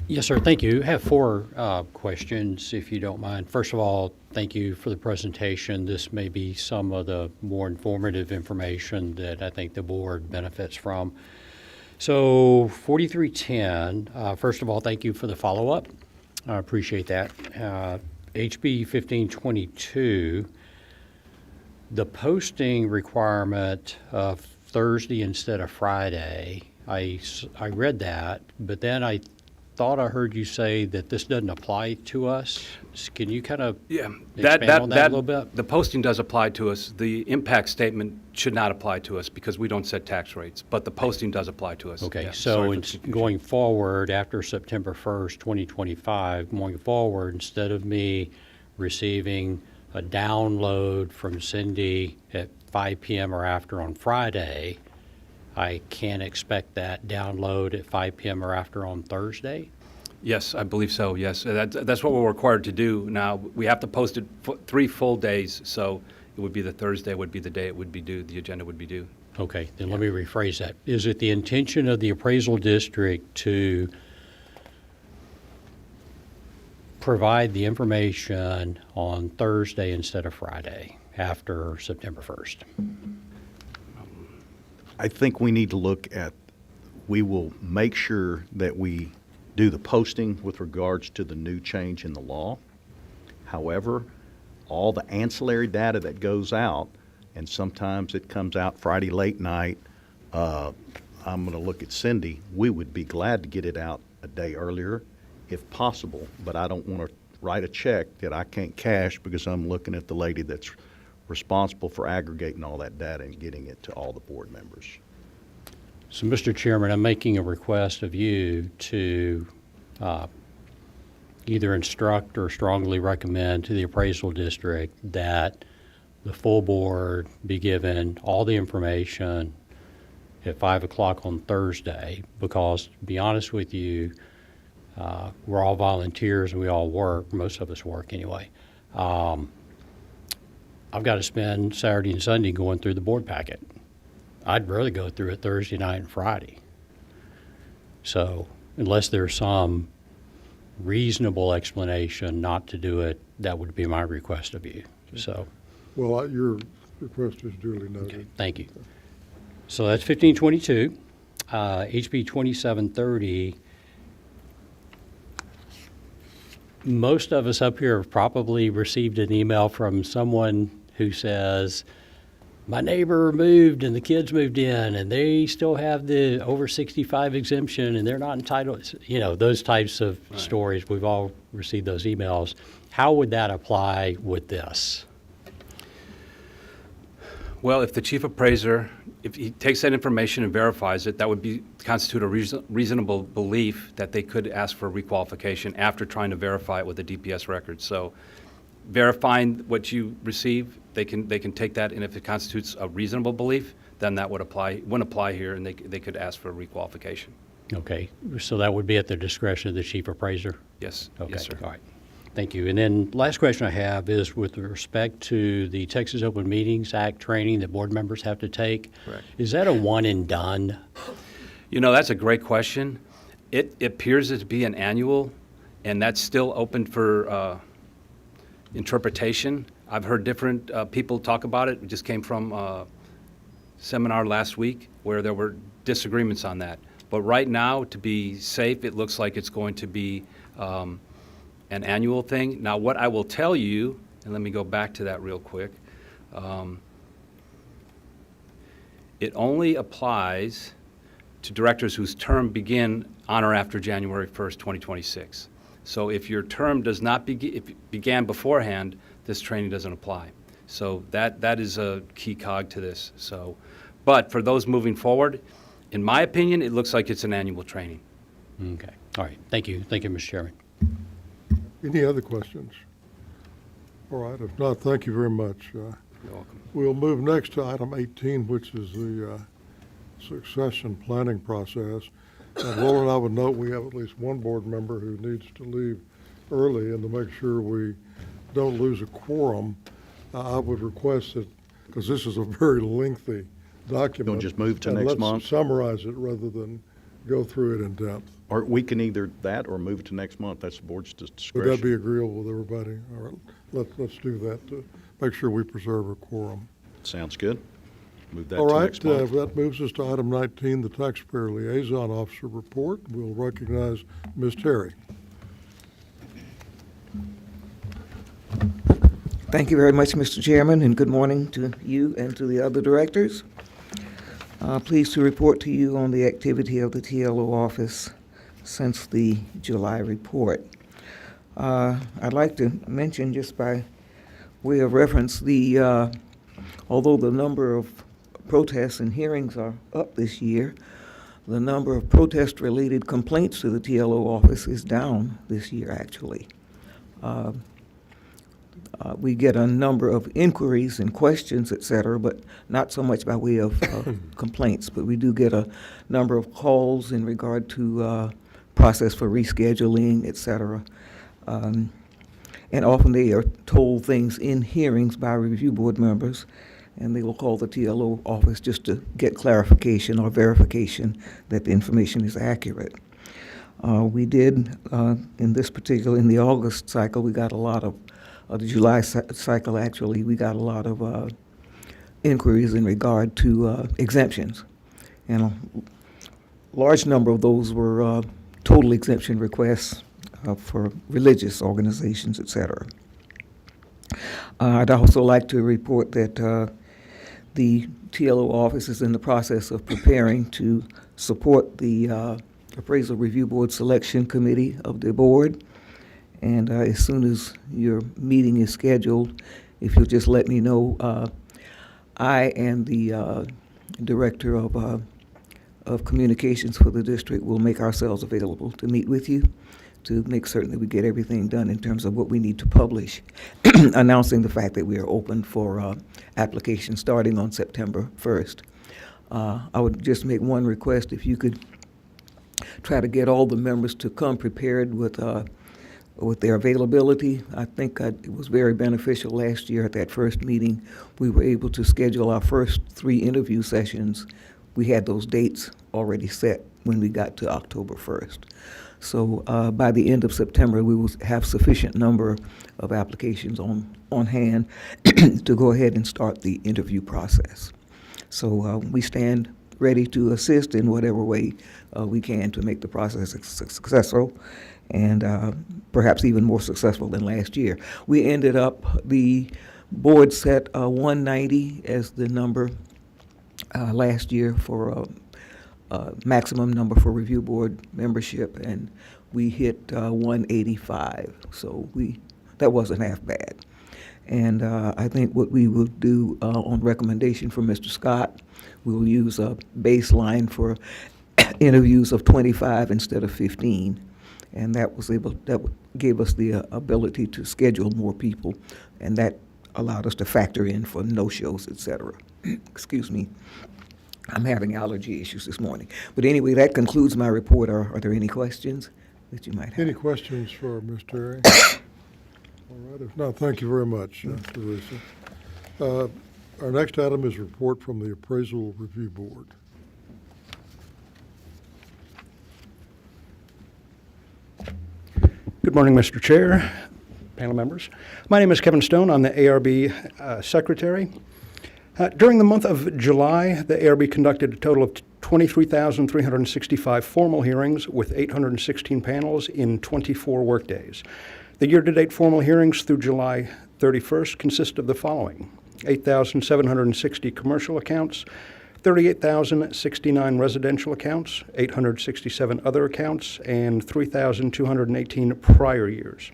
Yes, sir. Thank you. I have four questions, if you don't mind. First of all, thank you for the presentation. This may be some of the more informative information that I think the board benefits from. So 4310, first of all, thank you for the follow-up. I appreciate that. HB 1522, the posting requirement of Thursday instead of Friday, I read that, but then I thought I heard you say that this doesn't apply to us. Can you kind of expand on that a little bit? The posting does apply to us. The impact statement should not apply to us because we don't set tax rates, but the posting does apply to us. Okay, Yeah, so sorry for the it's confusion. going forward after September 1st, 2025, going forward, instead of me receiving a download from Cindy at 5 p.m. or after on Friday, I can expect that download at 5 p.m. or after on Thursday? Yes, I believe so, yes. That's what we're required to do now. We have to post it 3 full days, so it would be the Thursday would be the day it would be due, the agenda would be due. Okay, then let me rephrase that. Is it the intention of the appraisal district to provide the information on Thursday instead of Friday after September 1st? I think we need to look at, we will make sure that we do the posting with regards to the new change in the law. However, all the ancillary data that goes out, and sometimes it comes out Friday late night, I'm going to look at Cindy, we would be glad to get it out a day earlier if possible, but I don't want to write a check that I can't cash because I'm looking at the lady that's responsible for aggregating all that data and getting it to all the board members. So, Mr. Chairman, I'm making a request of you to either instruct or strongly recommend to the appraisal district that the full board be given all the information at 5 o'clock on Thursday, because to be honest with you, we're all volunteers and we all work. Most of us work anyway. I've got to spend Saturday and Sunday going through the board packet. I'd rather go through it Thursday night and Friday. So unless there's some reasonable explanation not to do it, that would be my request of you. So, Well, your request is duly noted. okay, thank you. So that's 1522. HB 2730. Most of us up here have probably received an email from someone who says, my neighbor moved and the kids moved in and they still have the over 65 exemption and they're not entitled, you know, those types of stories. We've all received those emails. How would that apply with this? Well, if the chief appraiser, if he takes that information and verifies it, that would constitute a reasonable belief that they could ask for requalification after trying to verify it with the DPS record. So verifying what you receive, they can take that, and if it constitutes a reasonable belief, then that wouldn't apply here, and they could ask for requalification. Okay, so that would be at the discretion of the chief appraiser? Yes, Okay, yes, sir. all right. Thank you. And then last question I have is with respect to the Texas Open Meetings Act training that board members have to take. Correct. Is that a one and done? You know, that's a great question. It appears to be an annual, and that's still open for interpretation. I've heard different people talk about it. We just came from a seminar last week where there were disagreements on that. But right now, to be safe, it looks like it's going to be an annual thing. Now, what I will tell you, and let me go back to that real quick, it only applies to directors whose term begin on or after January 1st, 2026. So if your term does not began beforehand, this training doesn't apply. So that is a key cog to this. So, but for those moving forward, in my opinion, it looks like it's an annual training. Okay. All right. Thank you. Thank you, Mr. Chairman. Any other questions? All right, if not, thank you very much. You're welcome. We'll move next to item 18, which is the succession planning process. And Roland, I would note we have at least one board member who needs to leave early, and to make sure we don't lose a quorum, I would request that, because this is a very lengthy document. You'll just move to and next let's month? summarize it rather than go through it in depth. Or we can either that or move it to next month. That's the board's Would discretion. that be agreeable with everybody? All right, let's do that to make sure we preserve a quorum. Sounds good. Move that All to right, next month. that moves us to item 19, the Taxpayer Liaison Officer Report. We'll recognize Ms. Terry. Thank you very much, Mr. Chairman, and good morning to you and to the other directors. Pleased to report to you on the activity of the TLO office since the July report. I'd like to mention, just by way of reference, although the number of protests and hearings are up this year, the number of protest-related complaints to the TLO office is down this year, actually. We get a number of inquiries and questions, et cetera, but not so much by way of complaints. But we do get a number of calls in regard to process for rescheduling, et cetera. And often they are told things in hearings by review board members, and they will call the TLO office just to get clarification or verification that the information is accurate. We did, in the August cycle, we got a lot of, the July cycle actually, we got a lot of inquiries in regard to exemptions. And a large number of those were total exemption requests for religious organizations, et cetera. I'd also like to report that the TLO office is in the process of preparing to support the Appraisal Review Board Selection Committee of the board. And as soon as your meeting is scheduled, if you'll just let me know, I and the Director of Communications for the district will make ourselves available to meet with you to make certain that we get everything done in terms of what we need to publish, announcing the fact that we are open for applications starting on September 1st. I would just make one request: if you could try to get all the members to come prepared with their availability. I think it was very beneficial last year at that first meeting. We were able to schedule our first 3 interview sessions. We had those dates already set when we got to October 1st. So by the end of September, we will have sufficient number of applications on hand to go ahead and start the interview process. So we stand ready to assist in whatever way we can to make the process successful, and perhaps even more successful than last year. We ended up, the board set 190 as the number last year for maximum number for review board membership, and we hit 185. So that wasn't half bad. And I think what we will do on recommendation from Mr. Scott, we will use a baseline for interviews of 25 instead of 15. And that gave us the ability to schedule more people, and that allowed us to factor in for no-shows, et cetera. Excuse me. I'm having allergy issues this morning. But anyway, that concludes my report. Are there any questions that you might have? Any questions for Ms. Terry? All right, if not, thank you very much, Teresa. Our next item is a report from the Appraisal Review Board. Good morning, Mr. Chair, panel members. My name is Kevin Stone. I'm the ARB Secretary. During the month of July, the ARB conducted a total of 23,365 formal hearings with 816 panels in 24 workdays. The year-to-date formal hearings through July 31st consist of the following: 8,760 commercial accounts, 38,069 residential accounts, 867 other accounts, and 3,218 prior years.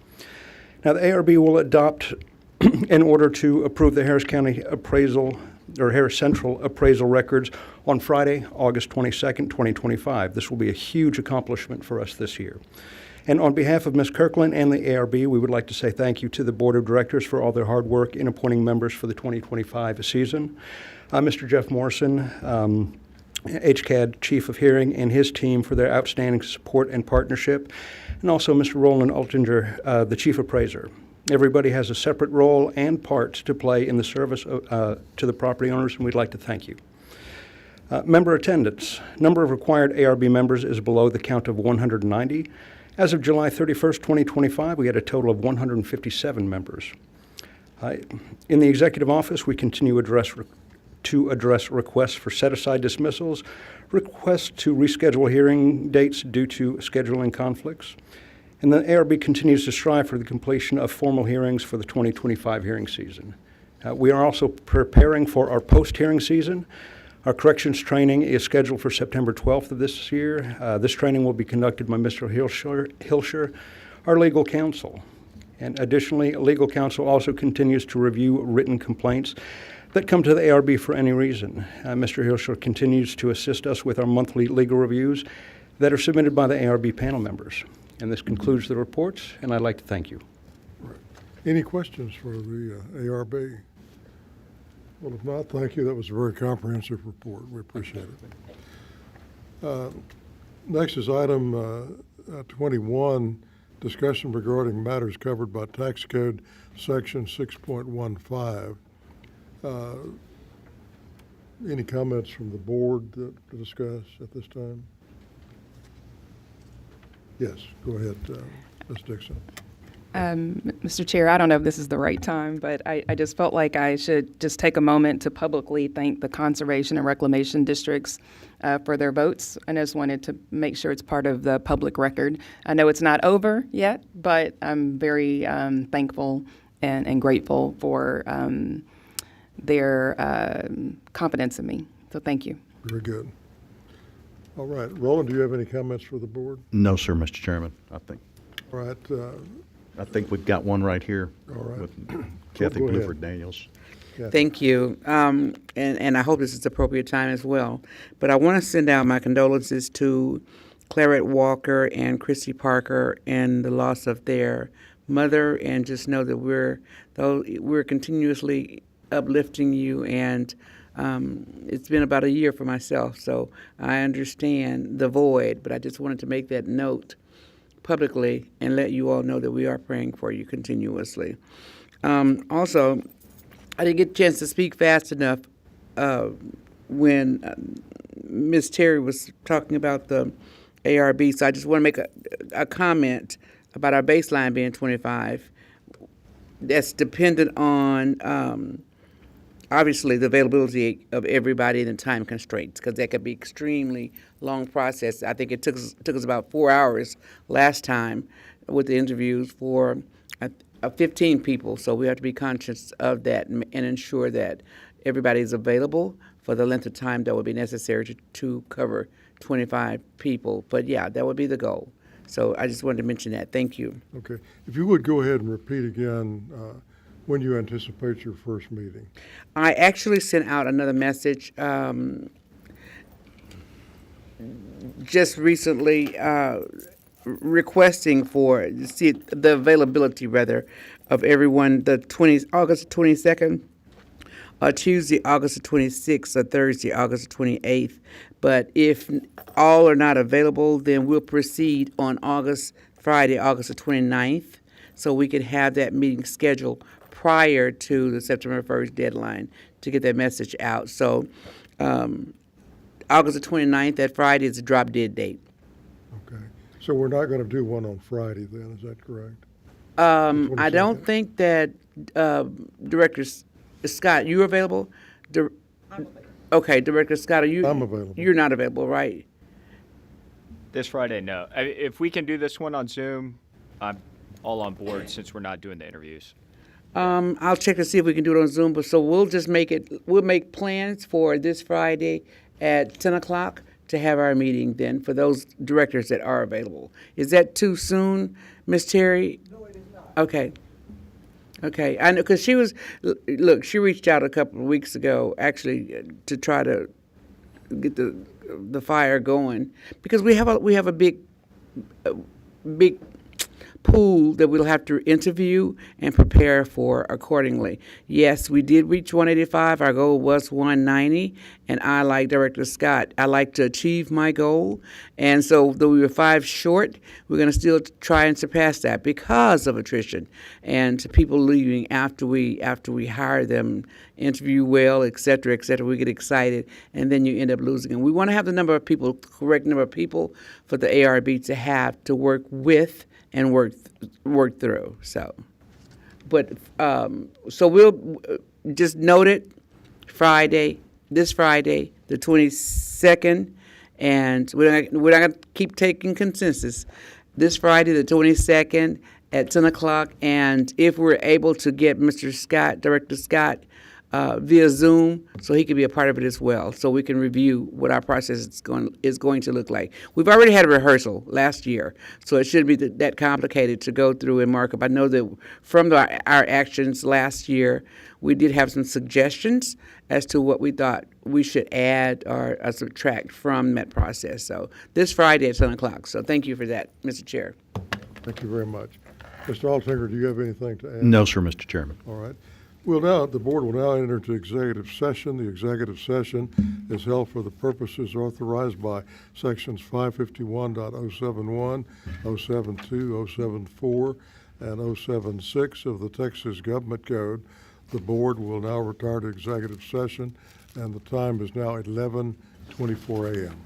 Now, the ARB will adopt in order to approve the Harris County appraisal or Harris Central appraisal records on Friday, August 22nd, 2025. This will be a huge accomplishment for us this year. And on behalf of Ms. Kirkland and the ARB, we would like to say thank you to the Board of Directors for all their hard work in appointing members for the 2025 season. Mr. Jeff Morrison, HCAD Chief of Hearing, and his team for their outstanding support and partnership, and also Mr. Roland Altinger, the Chief Appraiser. Everybody has a separate role and parts to play in the service to the property owners, and we'd like to thank you. Member attendance. Number of required ARB members is below the count of 190. As of July 31st, 2025, we had a total of 157 members. In the Executive Office, we continue to address requests for set-aside dismissals, requests to reschedule hearing dates due to scheduling conflicts, and the ARB continues to strive for the completion of formal hearings for the 2025 hearing season. We are also preparing for our post-hearing season. Our corrections training is scheduled for September 12th of this year. This training will be conducted by Mr. Hilscher, our legal counsel. And additionally, legal counsel also continues to review written complaints that come to the ARB for any reason. Mr. Hilscher continues to assist us with our monthly legal reviews that are submitted by the ARB panel members. And this concludes the reports, and I'd like to thank you. Any questions for the ARB? Well, if not, thank you. That was a very comprehensive report. We appreciate it. Next is item 21, discussion regarding matters covered by Tax Code Section 6.15. Any comments from the board to discuss at this time? Yes, go ahead, Ms. Dixon. Mr. Chair, I don't know if this is the right time, but I just felt like I should just take a moment to publicly thank the Conservation and Reclamation Districts for their votes. I just wanted to make sure it's part of the public record. I know it's not over yet, but I'm very thankful and grateful for their confidence in me. So thank you. Very good. All right. Roland, do you have any comments for the board? No, sir, Mr. Chairman. All right. I think we've got one right here. All right. With Kathy Go ahead. Bluford Daniels. Kathy. Thank you. And I hope this is appropriate time as well. But I want to send out my condolences to Claret Walker and Christy Parker in the loss of their mother, and just know that we're continuously uplifting you, and it's been about a year for myself, so I understand the void, but I just wanted to make that note publicly and let you all know that we are praying for you continuously. Also, I didn't get a chance to speak fast enough when Ms. Terry was talking about the ARB, so I just want to make a comment about our baseline being 25. That's dependent on obviously the availability of everybody and the time constraints, because that could be extremely long process. I think it took us about 4 hours last time with the interviews for 15 people, so we have to be conscious of that and ensure that everybody is available for the length of time that would be necessary to cover 25 people. But yeah, that would be the goal. So I just wanted to mention that. Thank you. Okay. If you would go ahead and repeat again when you anticipate your first meeting. I actually sent out another message just recently requesting for the availability of everyone, August 22nd, Tuesday, August 26th, or Thursday, August 28th. But if all are not available, then we'll proceed on Friday, August 29th, so we could have that meeting scheduled prior to the September 1st deadline to get that message out. So August 29th, that Friday, is the drop dead date. Okay. So we're not going to do one on Friday then, is that correct? I don't think that Director Scott, you available? I'm available. Okay, Director Scott, are you? I'm available. You're not available, right? This Friday, no. If we can do this one on Zoom, I'm all on board since we're not doing the interviews. I'll check to see if we can do it on Zoom, but so we'll make plans for this Friday at 10 o'clock to have our meeting then for those directors that are available. Is that too soon, Ms. Terry? No, it is not. Okay. Okay, I know, because look, she reached out a couple of weeks ago, actually, to try to get the fire going, because we have a big pool that we'll have to interview and prepare for accordingly. Yes, we did reach 185. Our goal was 190, and I, like Director Scott, I like to achieve my goal. And so, though we were 5 short, we're going to still try and surpass that because of attrition and people leaving after we hire them, interview well, et cetera, et cetera. We get excited, and then you end up losing. And we want to have the correct number of people for the ARB to have to work with and work through. So, but so we'll just note it. This Friday, the 22nd, and we're not going to keep taking consensus. This Friday, the 22nd, at 10 o'clock, and if we're able to get Mr. Scott, Director Scott, via Zoom, so he can be a part of it as well, so we can review what our process is going to look like. We've already had a rehearsal last year, so it shouldn't be that complicated to go through and mark up. I know that from our actions last year, we did have some suggestions as to what we thought we should add or subtract from that process. So this Friday at 10 o'clock. So thank you for that, Mr. Chair. Thank you very much. Mr. Altinger, do you have anything to add? No, sir, Mr. Chairman. All right. The board will now enter into executive session. The executive session is held for the purposes authorized by sections 551.071, 072, 074, and 076 of the Texas Government Code. The board will now retire to executive session, and the time is now 11:24 a.m.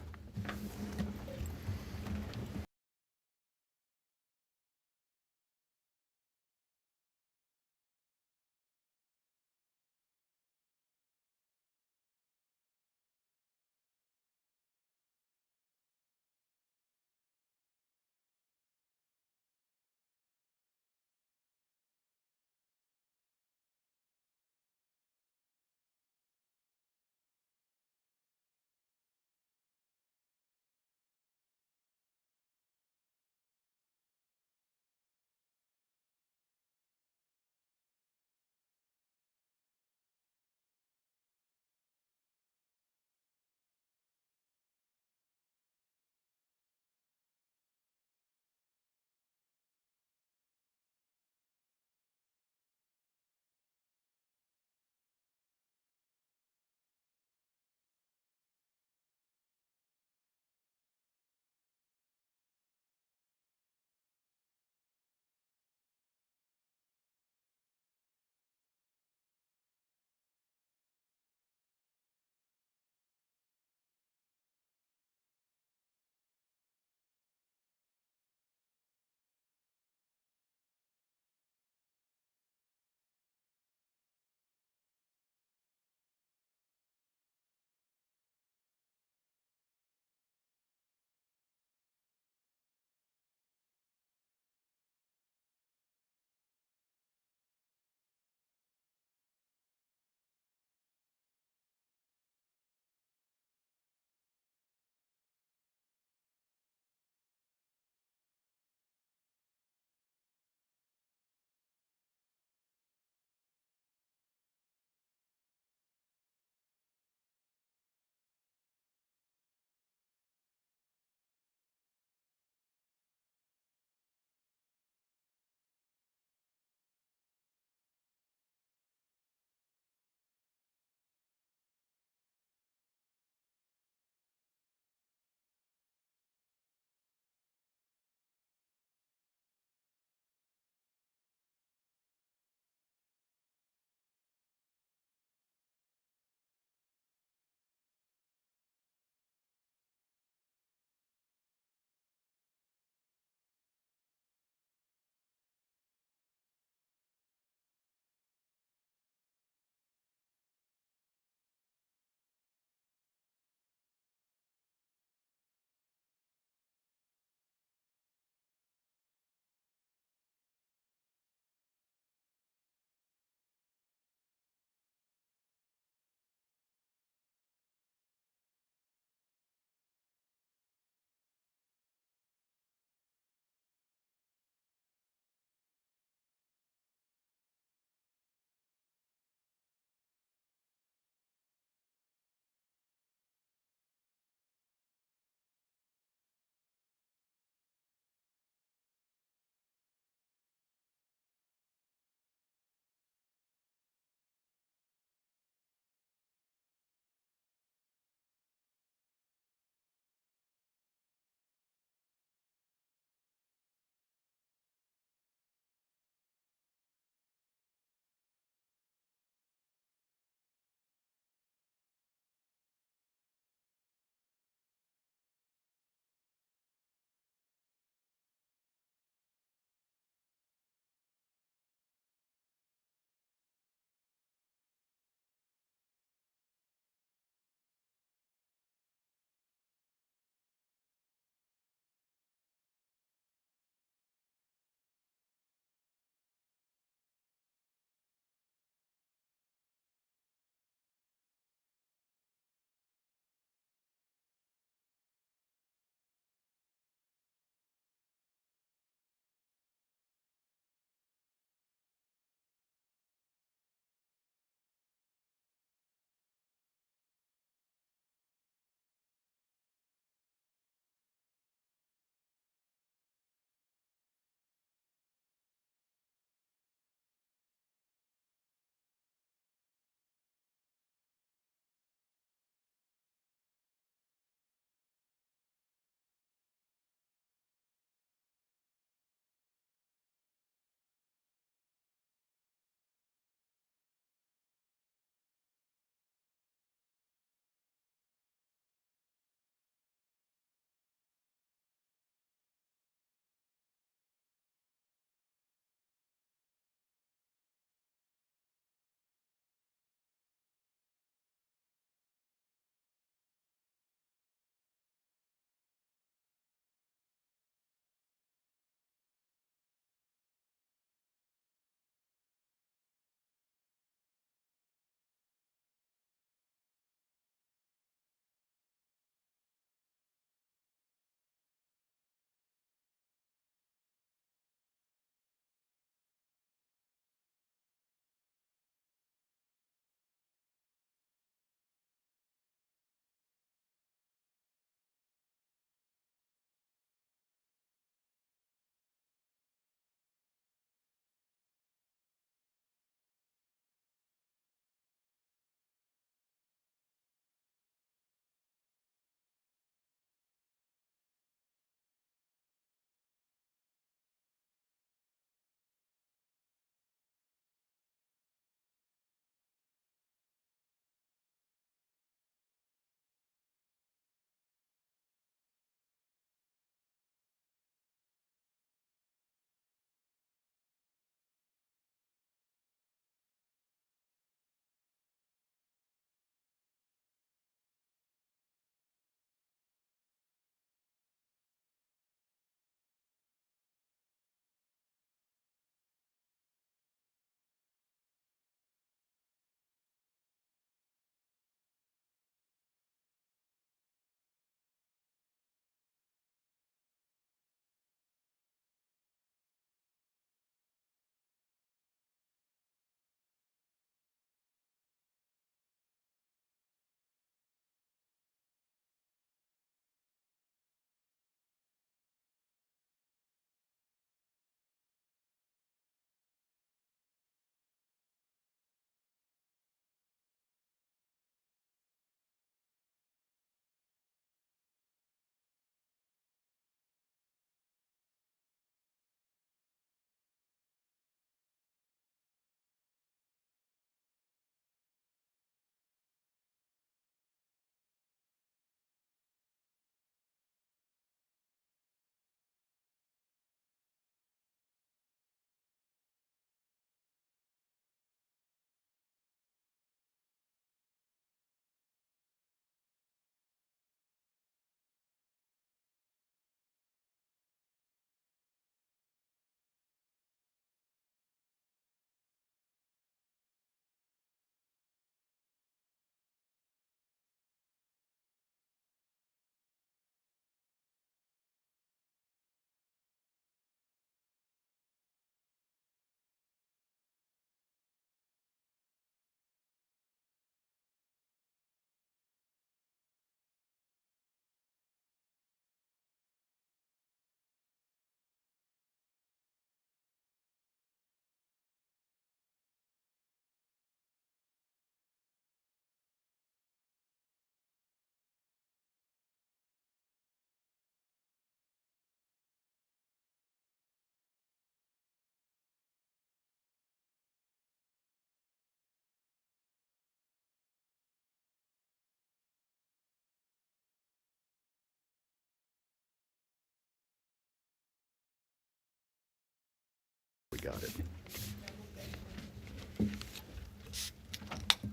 got it.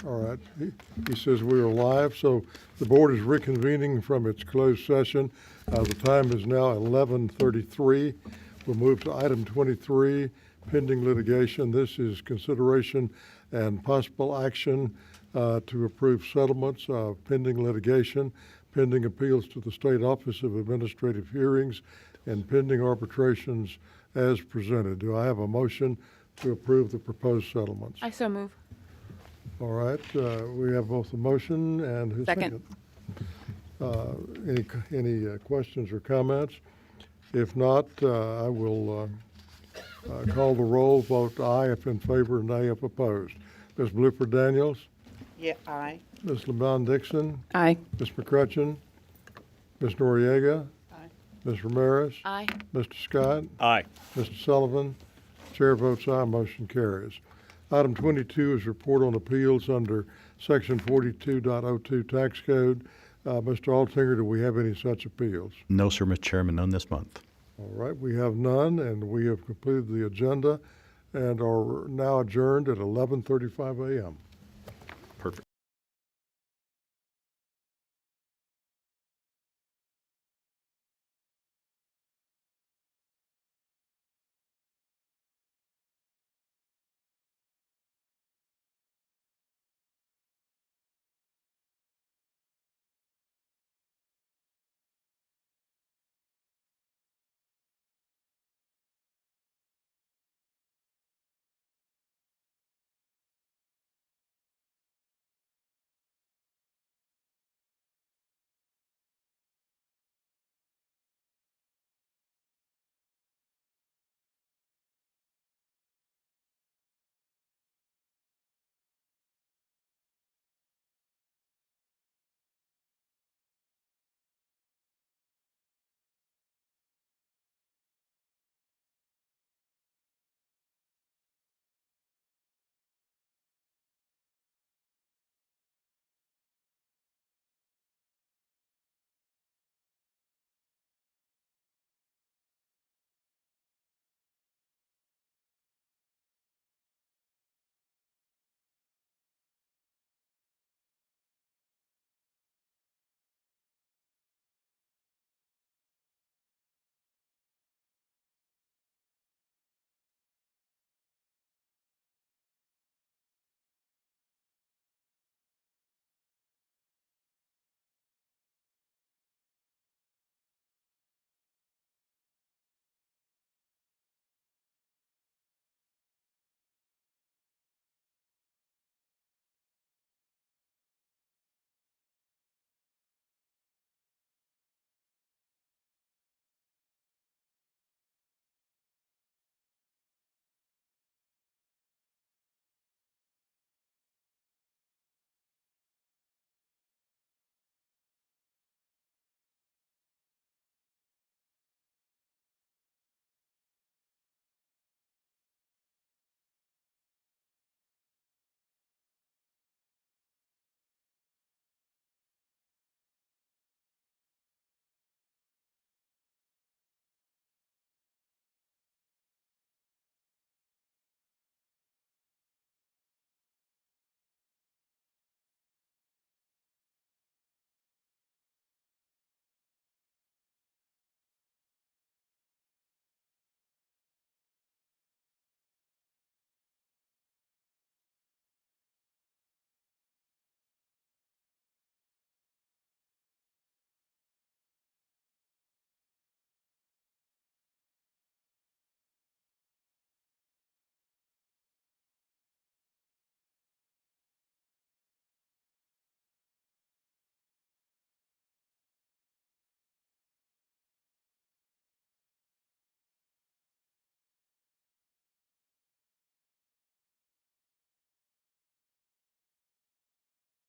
All right. He says we are live, so the board is reconvening from its closed session. The time is now 11:33. We'll move to item 23, pending litigation. This is consideration and possible action to approve settlements pending litigation, pending appeals to the State Office of Administrative Hearings, and pending arbitrations as presented. Do I have a motion to approve the proposed settlements? I so move. All right, we have both a motion and a second. Any questions or comments? If not, I will call the roll, vote aye if in favor, nay if opposed. Ms. Bluford Daniels? Yeah, aye. Ms. LeBron Dixon? Aye. Ms. McCutcheon? Ms. Noriega? Aye. Ms. Ramirez? Aye. Mr. Scott? Aye. Mr. Sullivan? Chair votes aye, motion carries. Item 22 is report on appeals under Section 42.02 Tax Code. Mr. Altinger, do we have any such appeals? No, sir, Mr. Chairman, none this month. All right, we have none, and we have completed the agenda and are now adjourned at 11:35 a.m.